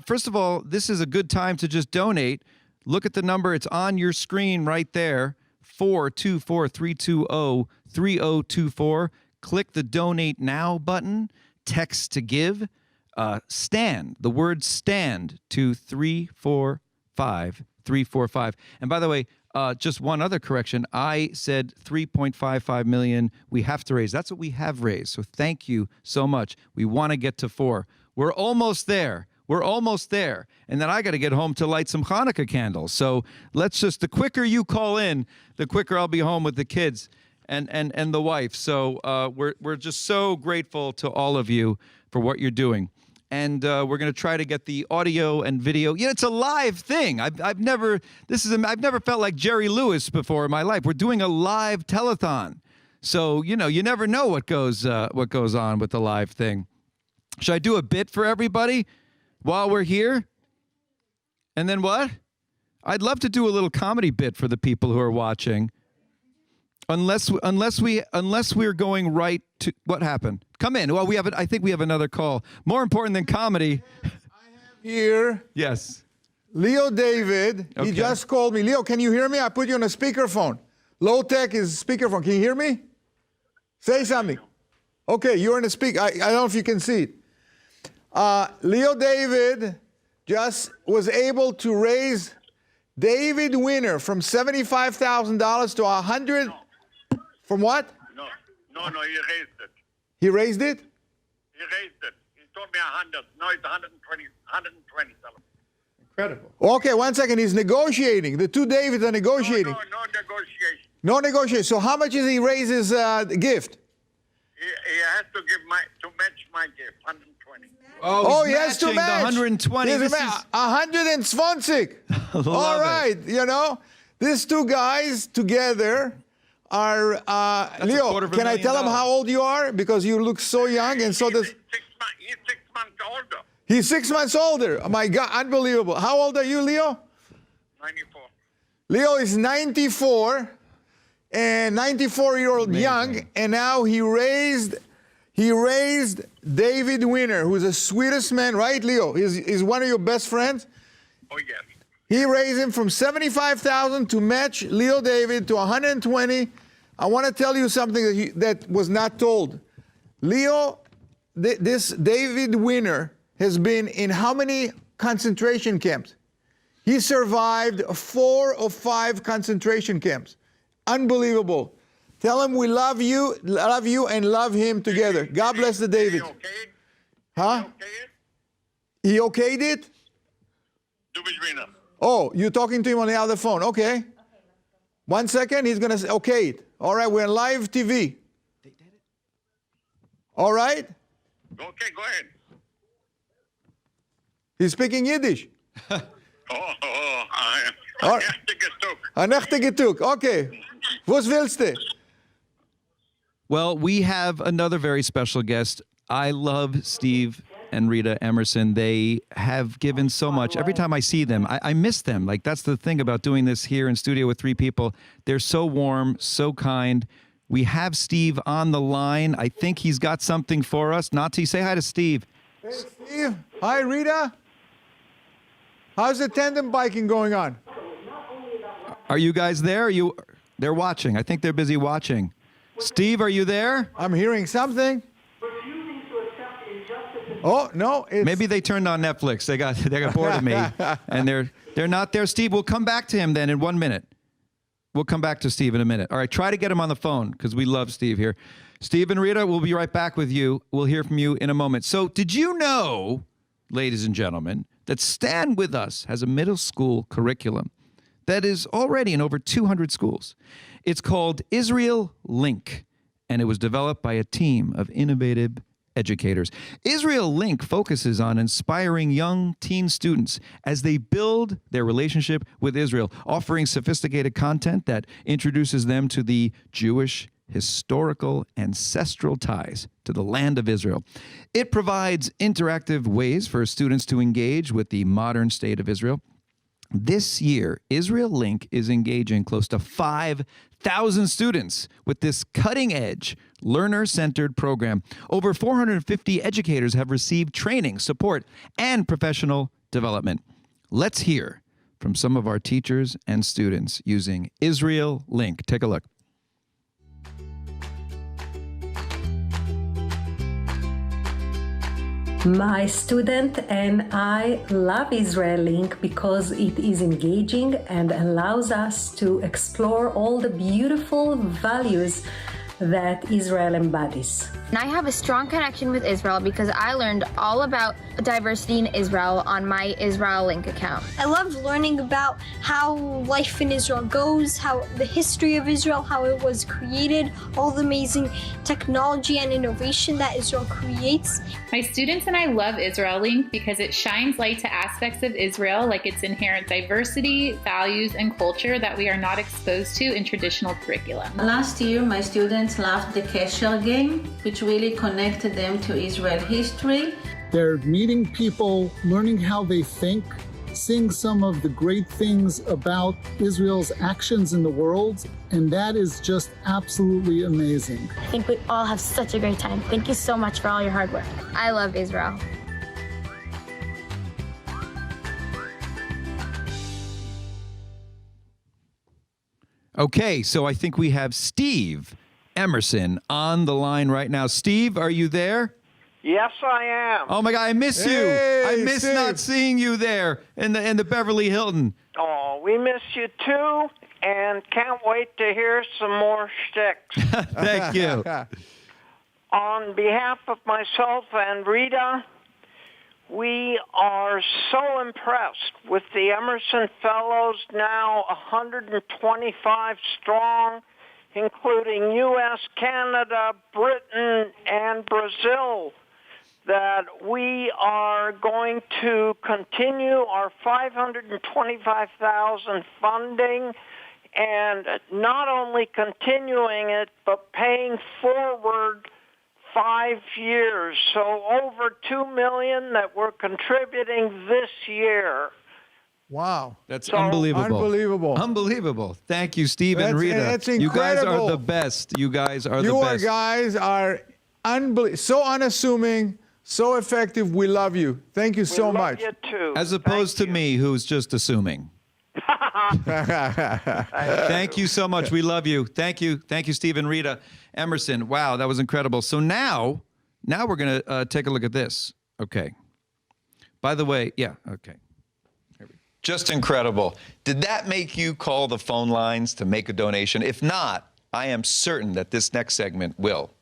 first of all, this is a good time to just donate. Look at the number. It's on your screen right there. 424-320-3024. Click the Donate Now button. Text to give. STAND. The word STAND to 345-345. And by the way, just one other correction. I said 3.55 million we have to raise. That's what we have raised. So thank you so much. We want to get to 4. We're almost there. We're almost there. And then I got to get home to light some Hanukkah candles. So the quicker you call in, the quicker I'll be home with the kids and the wife. So we're just so grateful to all of you for what you're doing. And we're going to try to get the audio and video. It's a live thing. I've never felt like Jerry Lewis before in my life. We're doing a live telethon. So, you never know what goes on with the live thing. Should I do a bit for everybody while we're here? And then what? I'd love to do a little comedy bit for the people who are watching. Unless we're going right to what happened. Come in. Well, I think we have another call. More important than comedy. Here. Yes. Leo David. Okay. He just called me. Leo, can you hear me? I put you on a speakerphone. Low tech is speakerphone. Can you hear me? Say something. Okay, you're in a speaker. I don't know if you can see it. Leo David just was able to raise David Winner from $75,000 to $100,000. From what? No, he raised it. He raised it? He raised it. He told me 100. No, it's 120. 120. Incredible. Okay, 1 second. He's negotiating. The two Davids are negotiating. No negotiation. No negotiation. So how much is he raise his gift? He has to match my gift, 120. Oh, he has to match. The 120. This is 120. All right, these two guys together are Leo. Can I tell him how old you are? Because you look so young, and so does. He's 6 months older. He's 6 months older. Oh my God, unbelievable! How old are you, Leo? 94. Leo is 94, and 94-year-old young, and now he raised David Winner, who's the sweetest man, right, Leo? He's one of your best friends. Oh yes. He raised him from $75,000 to match Leo David to $120,000. I want to tell you something that was not told. Leo, this David Winner has been in how many concentration camps? He survived 4 or 5 concentration camps. Unbelievable. Tell him we love you, and love him together. God bless the David. Huh? He okayed it? Oh, you're talking to him on the other phone. Okay. 1 second, he's going to say, okay it. All right, we're on live TV. All right? Okay, go ahead. He's speaking Yiddish. Ein echte Getuk. Okay. Was willst du? Well, we have another very special guest. I love Steve and Rita Emerson. They have given so much. Every time I see them, I miss them. Like, that's the thing about doing this here in studio with 3 people. They're so warm, so kind. We have Steve on the line. I think he's got something for us. Nati, say hi to Steve. Hey, Steve. Hi, Rita. How's the tandem biking going on? Are you guys there? They're watching. I think they're busy watching. Steve, are you there? I'm hearing something. Oh, no. Maybe they turned on Netflix. They got bored of me, and they're not there. Steve, we'll come back to him then in 1 minute. We'll come back to Steve in a minute. All right, try to get him on the phone because we love Steve here. Steve and Rita, we'll be right back with you. We'll hear from you in a moment. So did you know, ladies and gentlemen, that Stand With Us has a middle school curriculum that is already in over 200 schools? It's called Israel Link, and it was developed by a team of innovative educators. Israel Link focuses on inspiring young teen students as they build their relationship with Israel, offering sophisticated content that introduces them to the Jewish historical ancestral ties to the land of Israel. It provides interactive ways for students to engage with the modern state of Israel. This year, Israel Link is engaging close to 5,000 students with this cutting-edge, learner-centered program. Over 450 educators have received training, support, and professional development. Let's hear from some of our teachers and students using Israel Link. Take a look. My student and I love Israel Link because it is engaging and allows us to explore all the beautiful values that Israel embodies. And I have a strong connection with Israel because I learned all about diversity in Israel on my Israel Link account. I loved learning about how life in Israel goes, how the history of Israel, how it was created, all the amazing technology and innovation that Israel creates. My students and I love Israel Link because it shines light to aspects of Israel like its inherent diversity, values, and culture that we are not exposed to in traditional curriculum. Last year, my students loved the Kesher game, which really connected them to Israel history. They're meeting people, learning how they think, seeing some of the great things about Israel's actions in the world, and that is just absolutely amazing. I think we all have such a great time. Thank you so much for all your hard work. I love Israel. Okay, so I think we have Steve Emerson on the line right now. Steve, are you there? Yes, I am. Oh my God, I miss you. I miss not seeing you there in the Beverly Hilton. Oh, we miss you too, and can't wait to hear some more shticks. Thank you. On behalf of myself and Rita, we are so impressed with the Emerson Fellows, now 125 strong, including U.S., Canada, Britain, and Brazil, that we are going to continue our $525,000 funding, and not only continuing it, but paying forward 5 years. So over $2 million that we're contributing this year. Wow. That's unbelievable. Unbelievable. Unbelievable. Thank you, Steve and Rita. That's you guys incredible. are the best. You guys are the You best. guys are so unassuming, so effective. We love you. Thank you so much. You too. As opposed to me, who's just assuming. Thank you so much. We love you. Thank you. Thank you, Steve and Rita. Emerson, wow, that was incredible. So now we're going to take a look at this. Okay. By the way, yeah, okay. Just incredible. Did that make you call the phone lines to make a donation? If not, I am certain that this next segment will.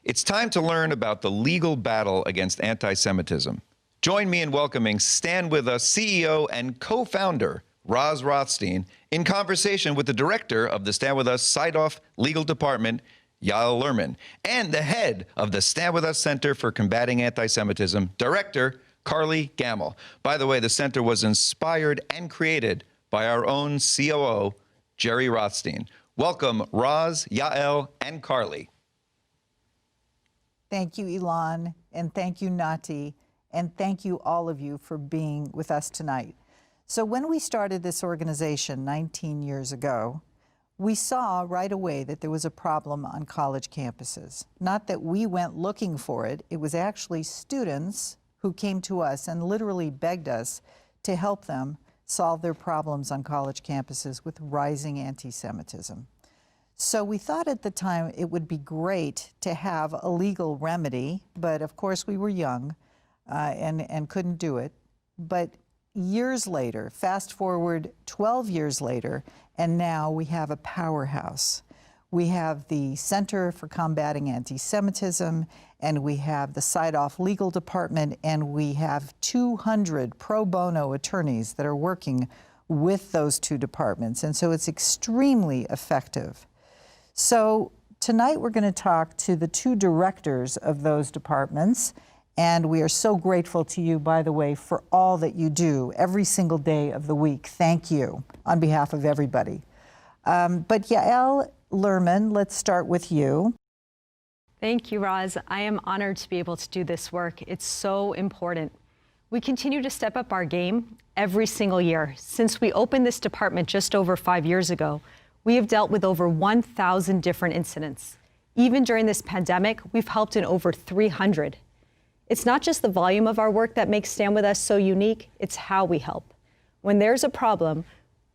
It's time to learn about the legal battle against anti-Semitism. Join me in welcoming Stand With Us CEO and co-founder Roz Rothstein in conversation with the director of the Stand With Us Side-Off Legal Department, Yael Lerman, and the head of the Stand With Us Center for Combating Anti-Semitism, Director Carly Gamble. By the way, the center was inspired and created by our own COO, Jerry Rothstein. Welcome, Roz, Yael, and Carly. Thank you, Elon, and thank you, Nati, and thank you, all of you, for being with us tonight. So when we started this organization 19 years ago, we saw right away that there was a problem on college campuses. Not that we went looking for it, it was actually students who came to us and literally begged us to help them solve their problems on college campuses with rising anti-Semitism. So we thought at the time it would be great to have a legal remedy, but of course we were young and couldn't do it. But years later, fast forward 12 years later, and now we have a powerhouse. We have the Center for Combating Anti-Semitism, and we have the Side-Off Legal Department, and we have 200 pro bono attorneys that are working with those two departments. And so it's extremely effective. So tonight we're going to talk to the two directors of those departments, and we are so grateful to you, by the way, for all that you do every single day of the week. Thank you on behalf of everybody. But Yael Lerman, let's start with you. Thank you, Roz. I am honored to be able to do this work. It's so important. We continue to step up our game every single year. Since we opened this department just over 5 years ago, we have dealt with over 1,000 different incidents. Even during this pandemic, we've helped in over 300. It's not just the volume of our work that makes Stand With Us so unique, it's how we help. When there's a problem,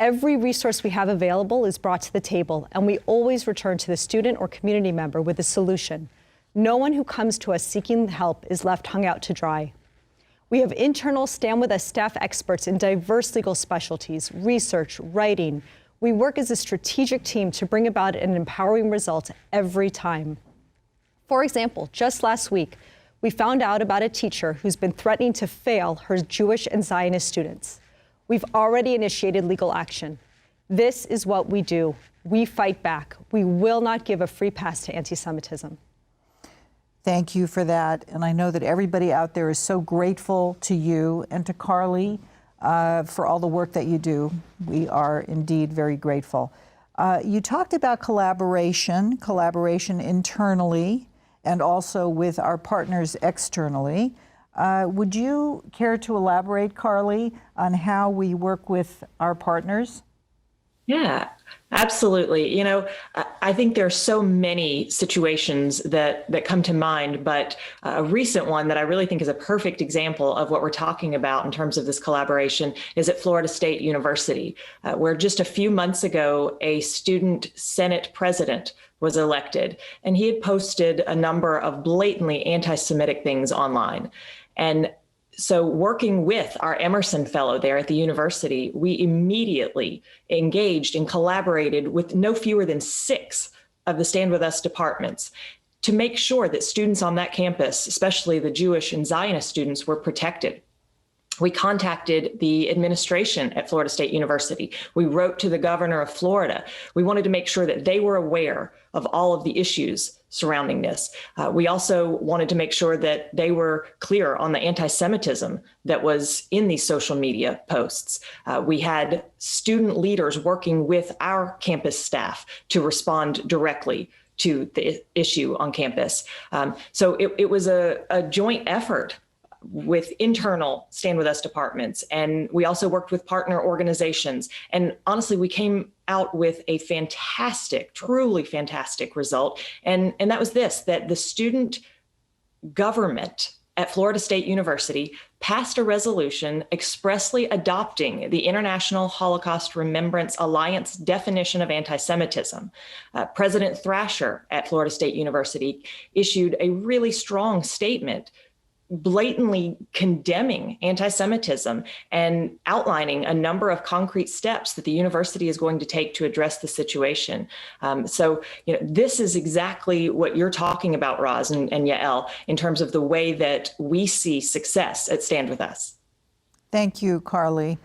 every resource we have available is brought to the table, and we always return to the student or community member with a solution. No one who comes to us seeking help is left hung out to dry. We have internal Stand With Us staff experts in diverse legal specialties, research, writing. We work as a strategic team to bring about an empowering result every time. For example, just last week, we found out about a teacher who's been threatening to fail her Jewish and Zionist students. We've already initiated legal action. This is what we do. We fight back. We will not give a free pass to anti-Semitism. Thank you for that. And I know that everybody out there is so grateful to you and to Carly for all the work that you do. We are indeed very grateful. You talked about collaboration internally and also with our partners externally. Would you care to elaborate, Carly, on how we work with our partners? Yeah, absolutely. You know, I think there are so many situations that come to mind, but a recent one that I really think is a perfect example of what we're talking about in terms of this collaboration is at Florida State University, where just a few months ago, a student Senate president was elected, and he had posted a number of blatantly anti-Semitic things online. And so working with our Emerson Fellow there at the university, we immediately engaged and collaborated with no fewer than 6 of the Stand With Us departments to make sure that students on that campus, especially the Jewish and Zionist students, were protected. We contacted the administration at Florida State University. We wrote to the governor of Florida. We wanted to make sure that they were aware of all of the issues surrounding this. We also wanted to make sure that they were clear on the anti-Semitism that was in these social media posts. We had student leaders working with our campus staff to respond directly to the issue on campus. So it was a joint effort with internal Stand With Us departments. And we also worked with partner organizations. And honestly, we came out with a fantastic, truly fantastic result. And that was this, that the student government at Florida State University passed a resolution expressly adopting the International Holocaust Remembrance Alliance definition of anti-Semitism. President Thrasher at Florida State University issued a really strong statement blatantly condemning anti-Semitism and outlining a number of concrete steps that the university is going to take to address the situation. So, this is exactly what you're talking about, Roz and Yael, in terms of the way that we see success at Stand With Us. Thank you, Carly.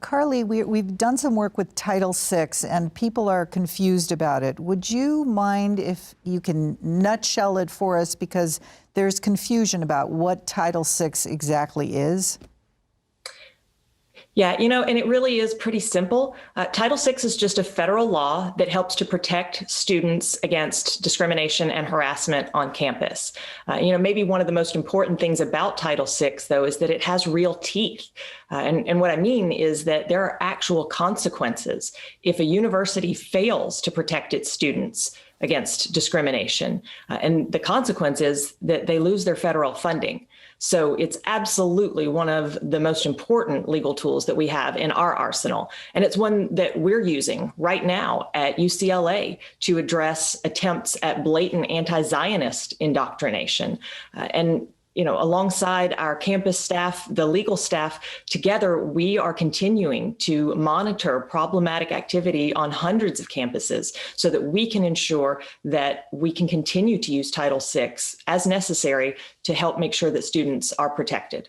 Carly, we've done some work with Title VI, and people are confused about it. Would you mind if you can nutshell it for us, because there's confusion about what Title VI exactly is? Yeah, and it really is pretty simple. Title VI is just a federal law that helps to protect students against discrimination and harassment on campus. Maybe one of the most important things about Title VI, though, is that it has real teeth. And what I mean is that there are actual consequences if a university fails to protect its students against discrimination. And the consequence is that they lose their federal funding. So it's absolutely one of the most important legal tools that we have in our arsenal. And it's one that we're using right now at UCLA to address attempts at blatant anti-Zionist indoctrination. Alongside our campus staff, the legal staff, together, we are continuing to monitor problematic activity on hundreds of campuses so that we can ensure that we can continue to use Title VI as necessary to help make sure that students are protected.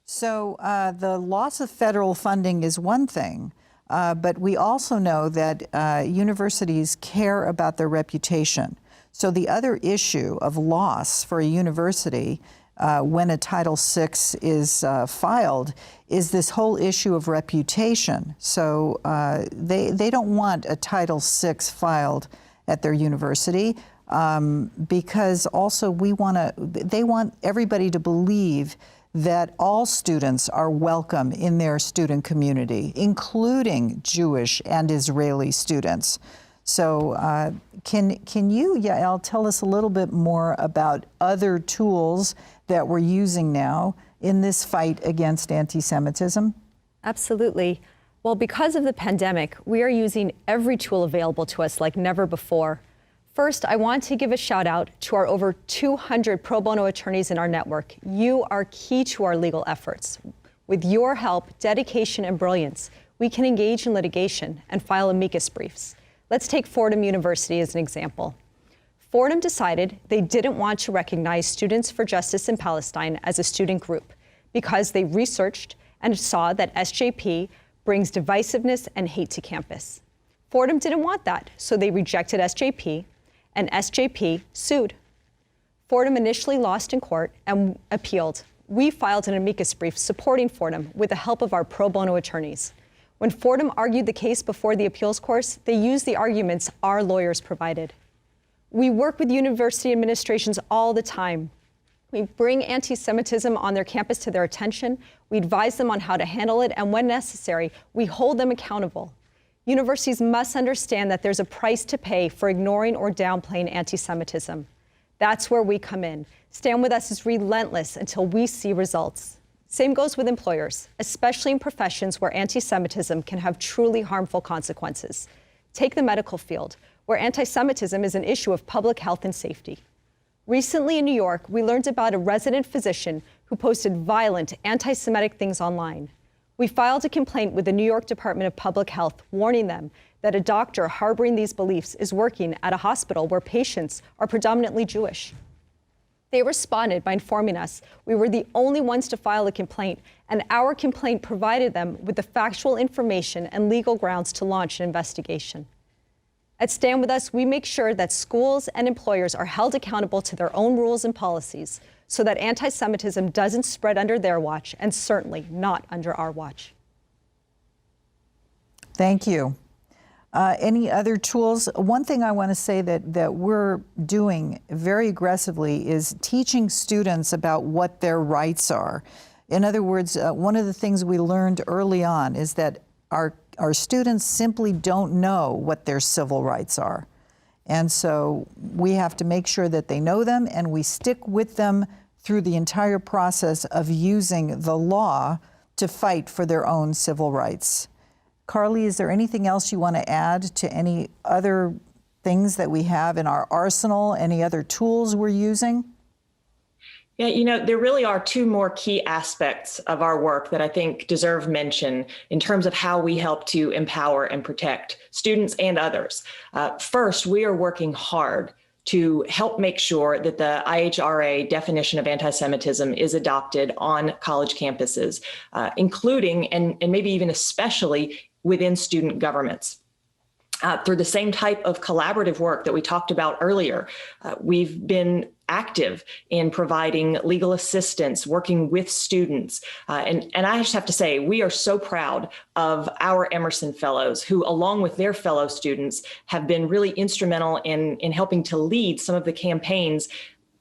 So the loss of federal funding is one thing, but we also know that universities care about their reputation. So the other issue of loss for a university when a Title VI is filed is this whole issue of reputation. So they don't want a Title VI filed at their university because also they want everybody to believe that all students are welcome in their student community, including Jewish and Israeli students. So can you, Yael, tell us a little bit more about other tools that we're using now in this fight against anti-Semitism? Absolutely. Well, because of the pandemic, we are using every tool available to us like never before. First, I want to give a shout out to our over 200 pro bono attorneys in our network. You are key to our legal efforts. With your help, dedication, and brilliance, we can engage in litigation and file amicus briefs. Let's take Fordham University as an example. Fordham decided they didn't want to recognize Students for Justice in Palestine as a student group because they researched and saw that SJP brings divisiveness and hate to campus. Fordham didn't want that, so they rejected SJP, and SJP sued. Fordham initially lost in court and appealed. We filed an amicus brief supporting Fordham with the help of our pro bono attorneys. When Fordham argued the case before the appeals course, they used the arguments our lawyers provided. We work with university administrations all the time. We bring anti-Semitism on their campus to their attention. We advise them on how to handle it, and when necessary, we hold them accountable. Universities must understand that there's a price to pay for ignoring or downplaying anti-Semitism. That's where we come in. Stand With Us is relentless until we see results. Same goes with employers, especially in professions where anti-Semitism can have truly harmful consequences. Take the medical field, where anti-Semitism is an issue of public health and safety. Recently in New York, we learned about a resident physician who posted violent anti-Semitic things online. We filed a complaint with the New York Department of Public Health, warning them that a doctor harboring these beliefs is working at a hospital where patients are predominantly Jewish. They responded by informing us we were the only ones to file a complaint, and our complaint provided them with the factual information and legal grounds to launch an investigation. At Stand With Us, we make sure that schools and employers are held accountable to their own rules and policies so that anti-Semitism doesn't spread under their watch, and certainly not under our watch. Thank you. Any other tools? One thing I want to say that we're doing very aggressively is teaching students about what their rights are. In other words, one of the things we learned early on is that our students simply don't know what their civil rights are. And so we have to make sure that they know them, and we stick with them through the entire process of using the law to fight for their own civil rights. Carly, is there anything else you want to add to any other things that we have in our arsenal, any other tools we're using? Yeah, you know, there really are two more key aspects of our work that I think deserve mention in terms of how we help to empower and protect students and others. First, we are working hard to help make sure that the IHRA definition of anti-Semitism is adopted on college campuses, including and maybe even especially within student governments. Through the same type of collaborative work that we talked about earlier, we've been active in providing legal assistance, working with students. And I just have to say, we are so proud of our Emerson Fellows who, along with their fellow students, have been really instrumental in helping to lead some of the campaigns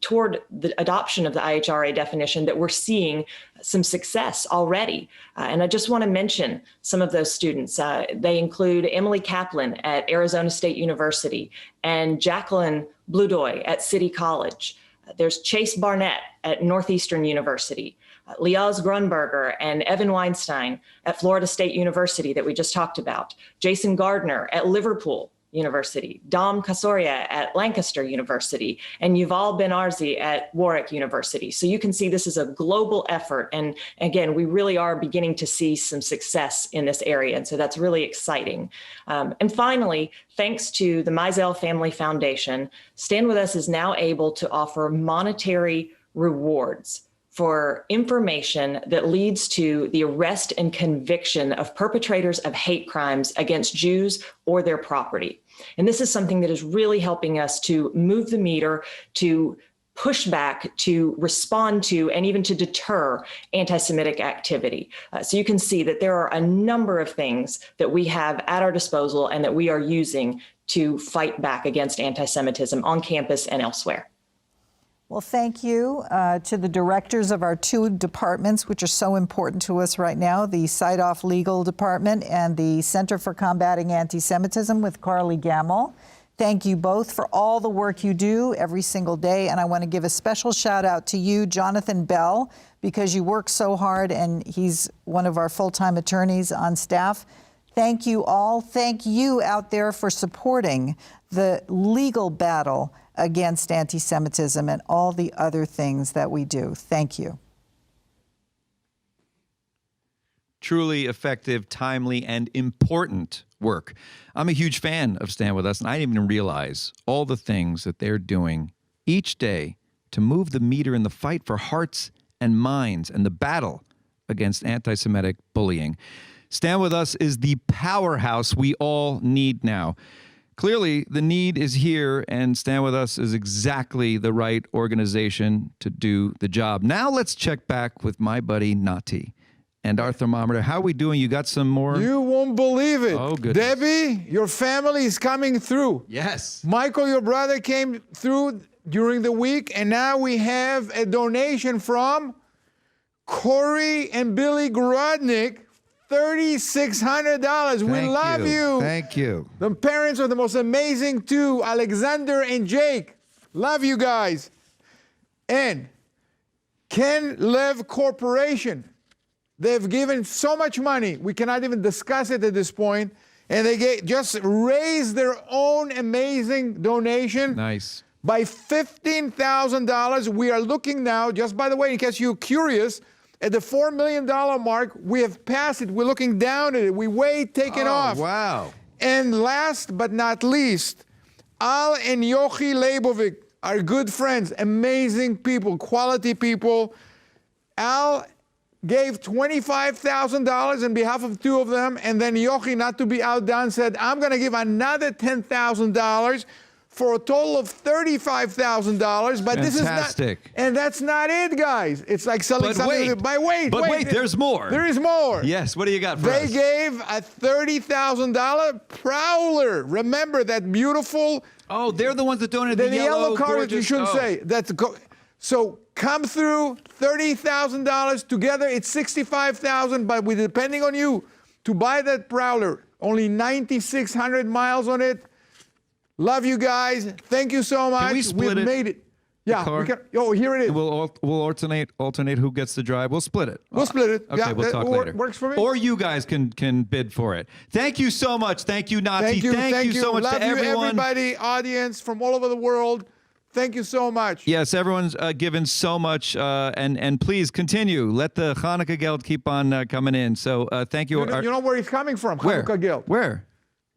toward the adoption of the IHRA definition that we're seeing some success already. And I just want to mention some of those students. They include Emily Kaplan at Arizona State University and Jacqueline Bludoy at City College. There's Chase Barnett at Northeastern University, Liaz Grunberger and Evan Weinstein at Florida State University that we just talked about, Jason Gardner at Liverpool University, Dom Kasoria at Lancaster University, and Yuval Ben Arzi at Warwick University. So you can see this is a global effort. And again, we really are beginning to see some success in this area. And so that's really exciting. And finally, thanks to the Mizell Family Foundation, Stand With Us is now able to offer monetary rewards for information that leads to the arrest and conviction of perpetrators of hate crimes against Jews or their property. And this is something that is really helping us to move the meter, to pushback to respond to and even to deter anti-Semitic activity. So you can see that there are a number of things that we have at our disposal and that we are using to fight back against anti-Semitism on campus and elsewhere. Well, thank you to the directors of our two departments, which are so important to us right now, the Seidoff Legal Department and the Center for Combating Anti-Semitism with Carly Gamel. Thank you both for all the work you do every single day. And I want to give a special shout out to you, Jonathan Bell, because you work so hard and he's one of our full-time attorneys on staff. Thank you all. Thank you out there for supporting the legal battle against anti-Semitism and all the other things that we do. Thank you. Truly effective, timely, and important work. I'm a huge fan of Stand With Us, and I didn't even realize all the things that they're doing each day to move the meter in the fight for hearts and minds and the battle against anti-Semitic bullying. Stand With Us is the powerhouse we all need now. Clearly, the need is here, and Stand With Us is exactly the right organization to do the job. Now let's check back with my buddy Nati and our thermometer. How are we doing? You got some more? You won't believe it. Oh, goodness. Debbie, your family is coming through. Yes. Michael, your brother, came through during the week, and now we have a donation from Corey and Billy Grodnick, $3,600. We love you. Thank you. The parents are the most amazing two, Alexander and Jake. Love you guys. And Ken Lev Corporation. They've given so much money, we cannot even discuss it at this point. And they just raised their own amazing donation. Nice. By $15,000. We are looking now, just by the way, in case you're curious, at the $4 million mark. We have passed it. We're looking down at it. We wait, taking off. Wow. And last but not least, Al and Yochi Leibovic are good friends, amazing people, quality people. Al gave $25,000 on behalf of two of them, and then Yochi, not to be outdone, said, I'm going to give another $10,000 for a total of $35,000. But this is not, and that's not it, guys. It's like selling something. But wait, there's more. There is more. Yes, what do you got for us? They gave a $30,000 Prowler. Remember that beautiful. Oh, they're the ones that donated the yellow car that you shouldn't say. That's so come through, $30,000 together. It's $65,000, but we're depending on you to buy that Prowler. Only 9,600 miles on it. Love you guys. Thank you so much. Can we split We've made it. Yeah. We can, oh, here it is. We'll alternate who gets the drive. We'll split it. We'll split it. Okay, yeah, we'll talk later. Works for me. Or you guys can bid for it. Thank you so much. Thank you, Nati. Thank you so much Love to everyone. you, everybody, audience from all over the world. Thank you so much. Yes, everyone's given so much, and please continue. Let the Hanukkah Geld keep on coming in. So thank you. You know where it's coming from, Where? Hanukkah Geld? Where?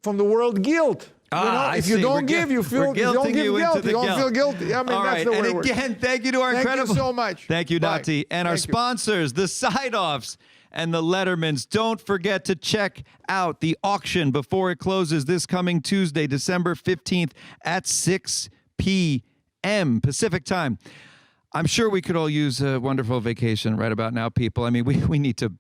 From the word guilt. If you don't give, you feel you don't give guilt. You don't feel guilty. I mean, all that's right. the And word. again, thank you to our incredible. Thank you so much. Thank you, Nati. And our sponsors, the Seidoffs and the Lettermans. Don't forget to check out the auction before it closes this coming Tuesday, December 15th at 6 p.m. Pacific time. I'm sure we could all use a wonderful vacation right about now, people. I mean, we need to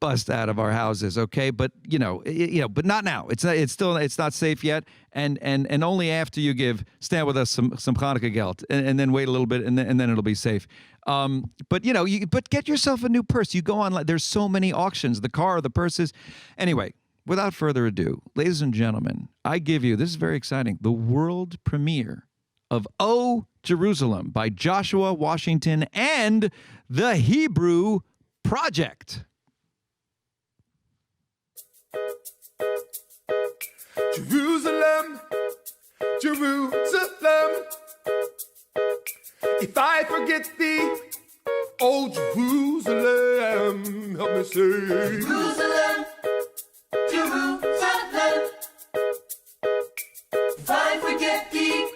bust out of our houses, okay? But but not now. It's not safe yet, and only after you stand with us some Hanukkah Geld, and then wait a little bit, and then it'll be safe. But get yourself a new purse. You go online. There's so many auctions, the car, the purses. Anyway, without further ado, ladies and gentlemen, I give you, this is very exciting, the world premiere of O Jerusalem by Joshua Washington and the Hebrew Project. Jerusalem, Jerusalem, if I forget thee, oh Jerusalem, help me say. Jerusalem, Jerusalem, if I forget thee,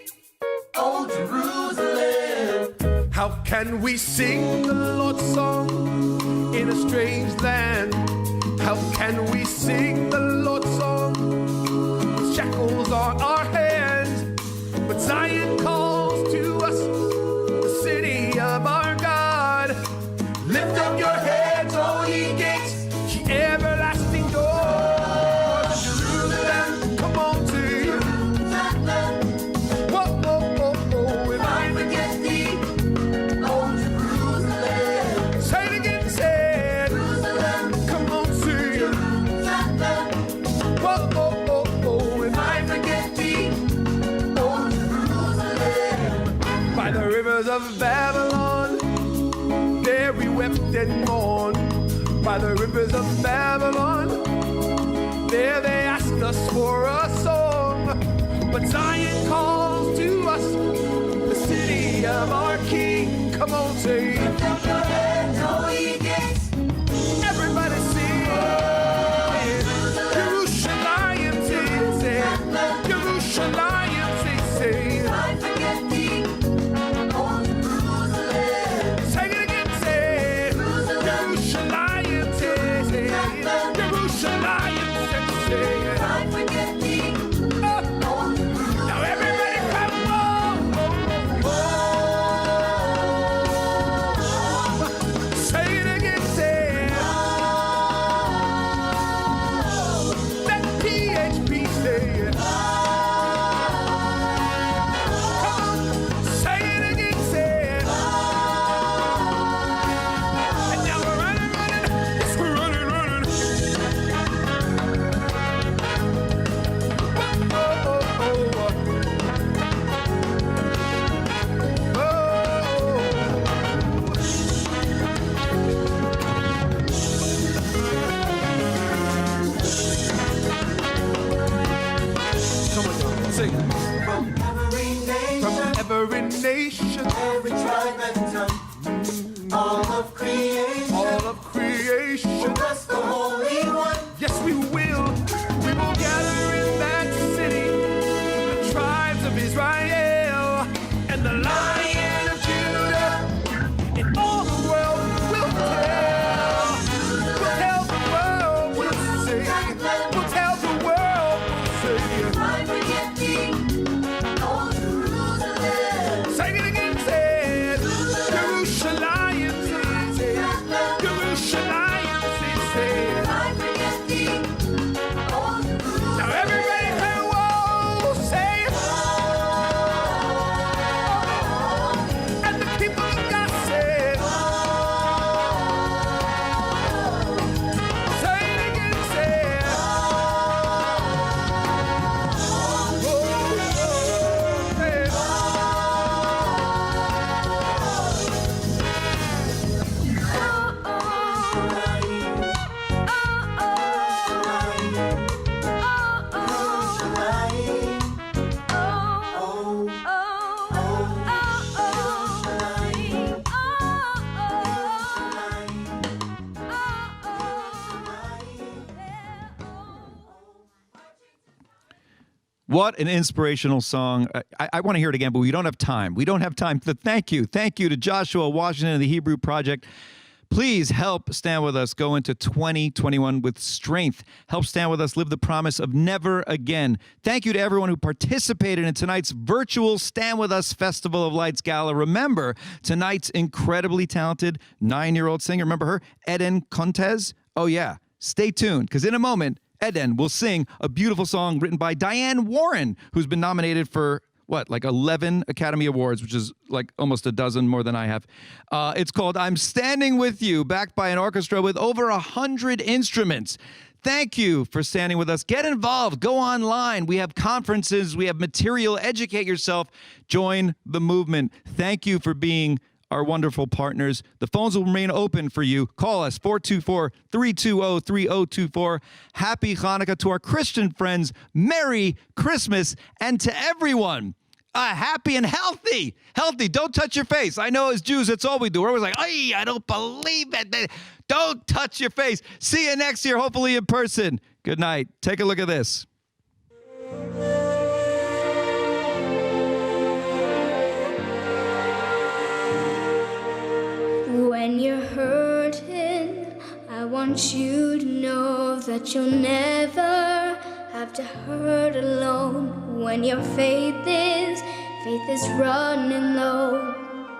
oh Jerusalem. How can we sing the Lord's song in a strange land? How can we sing the Lord's song with shackles on our hands? But Zion calls to us, the rivers of Babylon, there we wept and mourned. By the rivers of Babylon, there they asked us for a song. But Zion calls to us, the city of our King. Come on, say it. Lift up your heads, all ye gates. Everybody sing. Jerusalem, say it. Jerusalem, say it. I forget thee, oh Jerusalem. Sing it again, say it. Jerusalem, say it. Jerusalem, say it. I forget thee. Now everybody come on. Say it again, say it. Let PHP say it. Come on, say it again, say it. And now we're running, yes, we're running. Come on, y'all, sing. From every nation, every tribe and tongue, all of creation, we'll bless the Holy One. Yes, we will. We will gather in that city, the tribes of Israel, and the Lion of Judah. In all the world will tell. We'll tell the world, we'll say. We'll tell the world, we'll say. I forget thee, oh Jerusalem. Sing it again, say it. Jerusalem, say it. Jerusalem, say it. I forget thee, oh Jerusalem. Now everybody say, whoa, say it. And the people of God say it. Say it again, say it. Say it. What an inspirational song. I want to hear it again, but we don't have time. We don't have time. Thank you. Thank you to Joshua Washington and the Hebrew Project. Please help Stand With Us go into 2021 with strength. Help Stand With Us live the promise of never again. Thank you to everyone who participated in tonight's virtual Stand With Us Festival of Lights Gala. Remember tonight's incredibly talented 9-year-old singer. Remember her? Eden Contes? Oh, yeah. Stay tuned, because in a moment, Eden will sing a beautiful song written by Diane Warren, who's been nominated for, like 11 Academy Awards, which is like almost a dozen more than I have. It's called I'm Standing With You, backed by an orchestra with over 100 instruments. Thank you for standing with us. Get involved. Go online. We have conferences. We have material. Educate yourself. Join the movement. Thank you for being our wonderful partners. The phones will remain open for you. Call us, 424-320-3024. Happy Hanukkah to our Christian friends. Merry Christmas. And to everyone, happy and healthy. Healthy. Don't touch your face. I know as Jews, that's all we do. We're always like, ay, I don't believe it. Don't touch your face. See you next year, hopefully in person. Good night. Take a look at this. When you're hurting, I want you to know that you'll never have to hurt alone. When your faith is running low,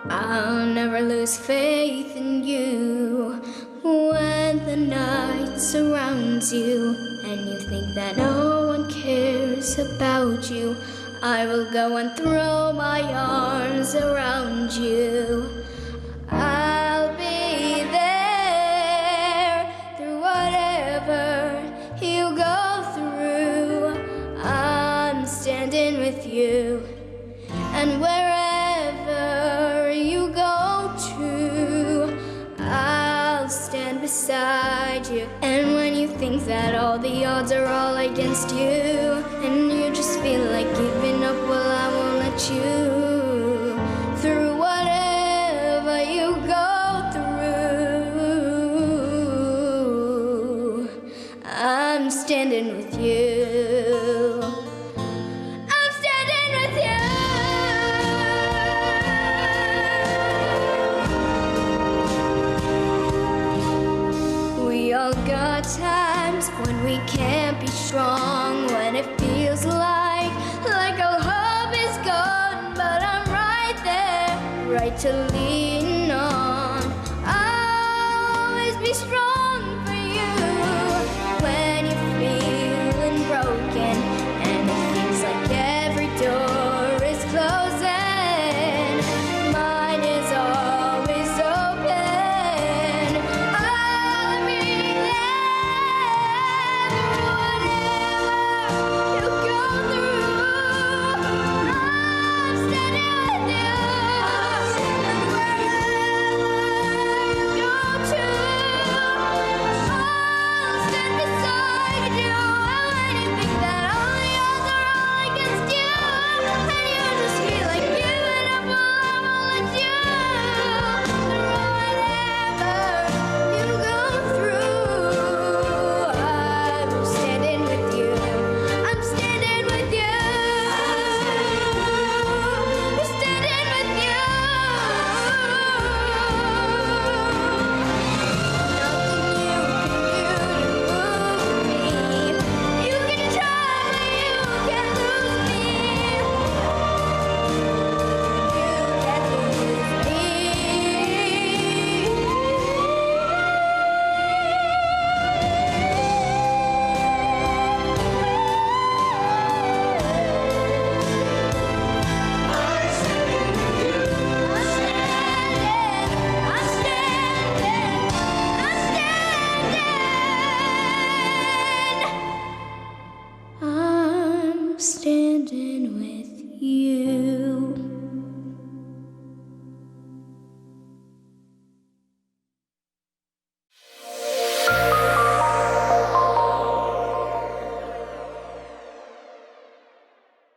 I'll never lose faith in you. When the night surrounds you and you think that no one cares about you, I will go and throw my arms around you. I'll be there through whatever you go through. I'm standing with you, and wherever that all the odds are all against you, and you just feel like giving up. Well, I won't let you through whatever you go through. I'm standing with you. I'm standing with you. We all got times when we can't be strong, when it feels like all hope is gone, but I'm right there, right to lean on. I'll always be strong.